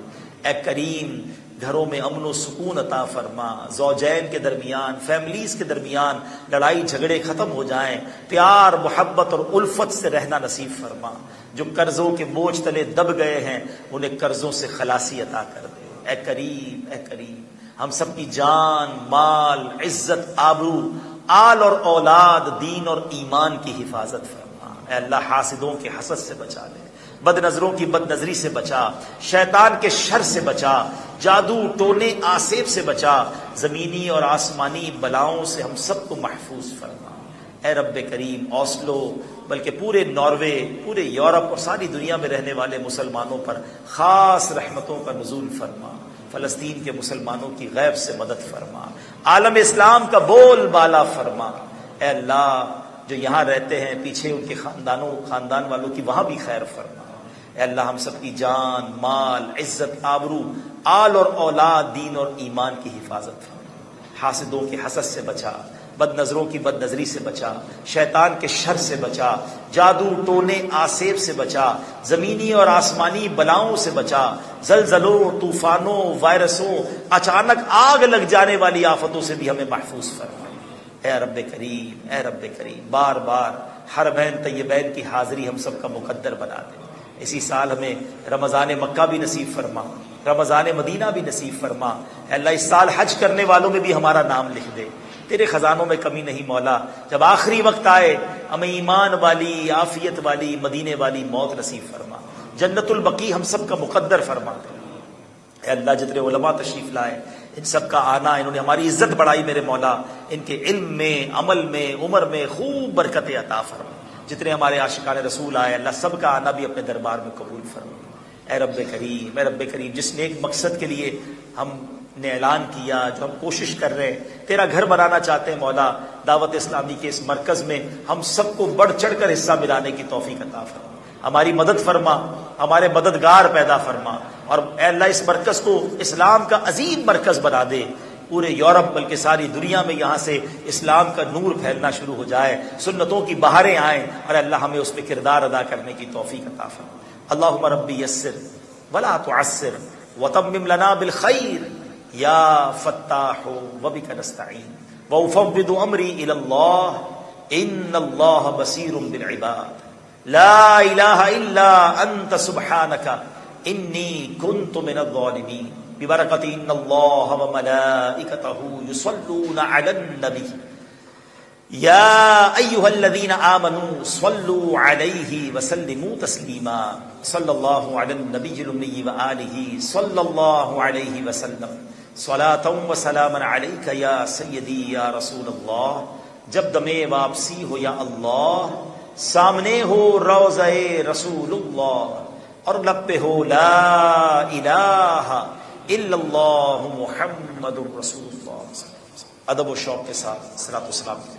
اے کریم گھروں میں امن و سکون عطا فرما، زوجین کے درمیان، فیملیز کے درمیان لڑائی جھگڑے ختم ہو جائیں، پیار محبت اور الفت سے رہنا نصیب فرما۔ جو قرضوں کے بوجھ تلے دب گئے ہیں انہیں قرضوں سے خلاصی عطا کر دے۔ اے کریم، اے کریم، ہم سب کی جان، مال، عزت، آبرو، آل اور اولاد، دین اور ایمان کی حفاظت فرما۔ اے اللہ حاسدوں کے حسد سے بچا لے، بد نظروں کی بد نظری سے بچا، شیطان کے شر سے بچا، جادو ٹونے آسیب سے بچا، زمینی اور آسمانی بلاؤں سے ہم سب کو محفوظ فرما۔ اے رب کریم اوسلو بلکہ پورے ناروے، پورے یورپ اور ساری دنیا میں رہنے والے مسلمانوں پر خاص رحمتوں کا نزول فرما، فلسطین کے مسلمانوں کی غیب سے مدد فرما، عالم اسلام کا بول بالا فرما۔ اے اللہ جو یہاں رہتے ہیں پیچھے ان کے خاندان والوں کی وہاں بھی خیر فرما۔ اے اللہ ہم سب کی جان، مال، عزت، آبرو، آل اور اولاد، دین اور ایمان کی حفاظت فرما۔ حاسدوں کے حسد سے بچا، بد نظروں کی بد نظری سے بچا، شیطان کے شر سے بچا، جادو ٹونے آسیب سے بچا، زمینی اور آسمانی بلاؤں سے بچا، زلزلوں، طوفانوں، وائرسوں، اچانک آگ لگ جانے والی آفتوں سے بھی ہمیں محفوظ فرما۔ اے رب کریم، اے رب کریم، بار بار حرمین طیبین کی حاضری ہم سب کا مقدر بنا دے۔ اسی سال ہمیں رمضان مکہ بھی نصیب فرما، رمضان مدینہ بھی نصیب فرما۔ اے اللہ اس سال حج کرنے والوں میں بھی ہمارا نام لکھ دے، تیرے خزانوں میں کمی نہیں مولا۔ جب آخری وقت آئے ہمیں ایمان والی، عافیت والی، مدینے والی موت نصیب فرما، جنت البقیع ہم سب کا مقدر فرما دے۔ اے اللہ جتنے علماء تشریف لائے ان سب کا آنا، انہوں نے ہماری عزت بڑھائی میرے مولا، ان کے علم میں، عمل میں، عمر میں خوب برکت عطا فرما۔ جتنے ہمارے عاشقان رسول آئے اللہ سب کا آنا بھی اپنے دربار میں قبول فرما۔ اے رب کریم، اے رب کریم، جس نیک مقصد کے لیے ہم نے اعلان کیا، جو ہم کوشش کر رہے ہیں، تیرا گھر بنانا چاہتے ہیں مولا، دعوت اسلامی کے اس مرکز میں ہم سب کو بڑھ چڑھ کر حصہ ملانے کی توفیق عطا فرما، ہماری مدد فرما، ہمارے مددگار پیدا فرما، اور اے اللہ اس مرکز کو اسلام کا عظیم مرکز بنا دے، پورے یورپ بلکہ ساری دنیا میں یہاں سے اسلام کا نور پھیلنا شروع ہو جائے، سنتوں کی بہاریں آئیں، اور اللہ ہمیں اس پہ کردار ادا کرنے کی توفیق عطا فرما۔ اللہم ربی یسر ولا تعسر وتمم لنا بالخیر یا فتاح وبک نستعین وافوض امری الی اللہ ان اللہ بصیر بالعباد لا الہ الا انت سبحانک انی کنت من الظالمین ببرکت ان اللہ وملائکتہ یصلون علی النبی یا ایھا الذین آمنوا صلوا علیہ وسلموا تسلیما صلی اللہ علی النبی الامی وآلہ صلی اللہ علیہ وسلم صلاۃ و سلاما علیک یا سیدی یا رسول اللہ۔ جب دم واپسی ہو یا اللہ، سامنے ہو روضہ رسول اللہ، اور لب پہ ہو لا الہ الا اللہ محمد رسول اللہ۔ ادب و شوق کے ساتھ صلاۃ و سلام کی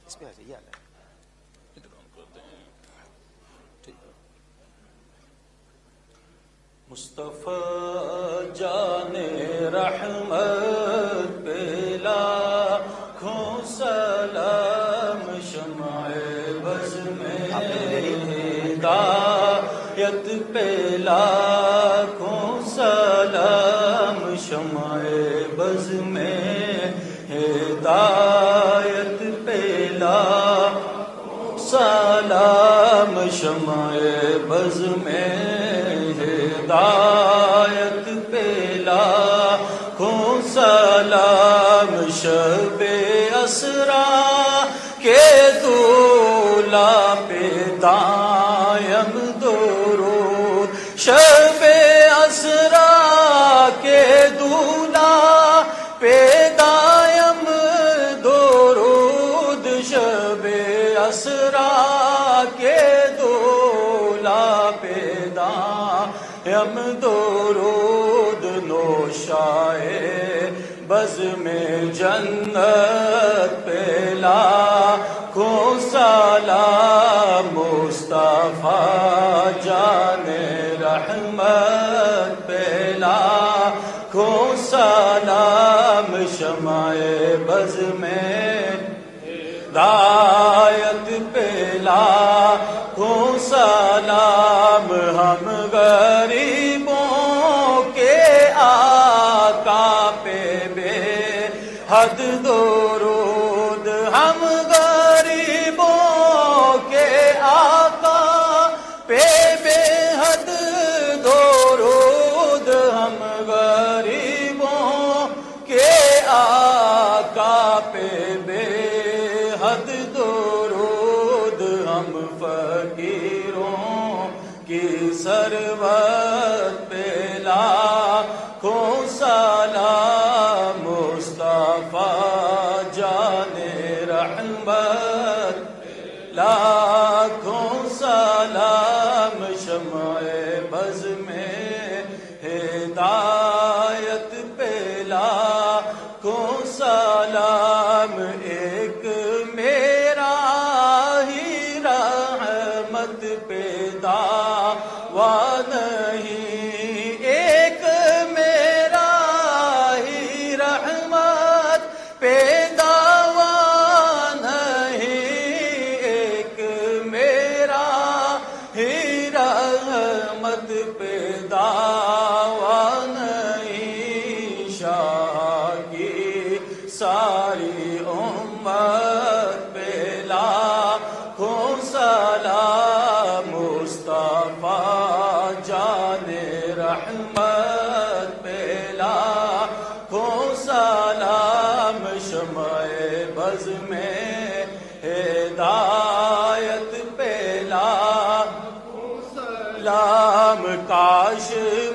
اس پہ آ جائیے۔ مصطفیٰ جان رحمت پہ لاکھوں سلام، شمع بز میں ہدایت پہ لاکھوں سلام، شمع بز میں ہدایت پہ لاکھوں سلام، شمع بز میں ہدایت پہ لاکھوں سلام، شب اسرا کے دولا پہ دائم درود، شب اسرا کے دولا پہ دائم درود، شب اسرا کے دولا پہ دائم درود، نوشائے بز میں جنت پہ لاکھوں سلام، مصطفیٰ جان رحمت پہ لاکھوں سلام، شمع بز میں ہدایت پہ لاکھوں سلام، ہم غریبوں کے آقا پہ بے حد درود، ہم غریبوں کے آقا پہ بے حد درود، ہم غریبوں کے آقا پہ بے حد درود، ہم فقیروں کی ثروت پہ لاکھوں سلام، مصطفیٰ جان رحمت لاکھوں سلام، شمع بز میں ہدایت پہ لاکھوں سلام، ایک میرا ہی رحمت پہ دعویٰ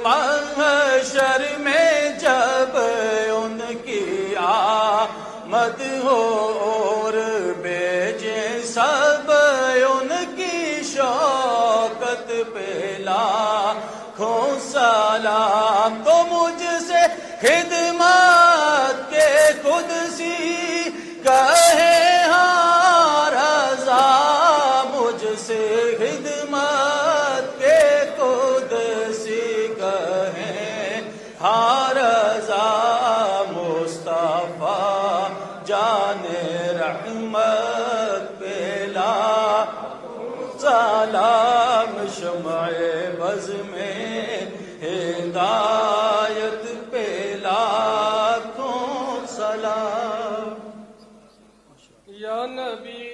محشر میں جب ان کی آمد ہو اور بیجے سب ان کی شوکت پہ لاکھوں سلام، تو مجھ سے خدمت کے قدسی کہے ہاں رضا، مجھ سے خدمت کے قدسی کہے ہاں رضا، مصطفیٰ جان رحمت پہ لاکھوں سلام، شمع بز میں ہدایت پہ لاکھوں سلام، یا نبی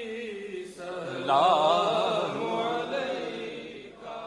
سلام علیکہ۔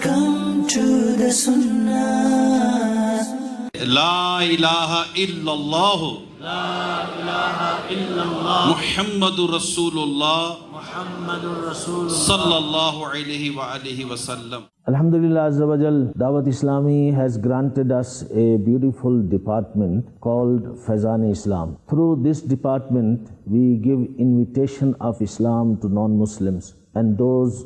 Come to the Sunnah. لا الہ الا اللہ محمد رسول اللہ صلی اللہ علیہ وآلہ وسلم. Alhamdulillah Azza wa Jal, Dawat Islami has granted us a beautiful department called Faizan Islam. Through this department, we give invitation of Islam to non-Muslims and those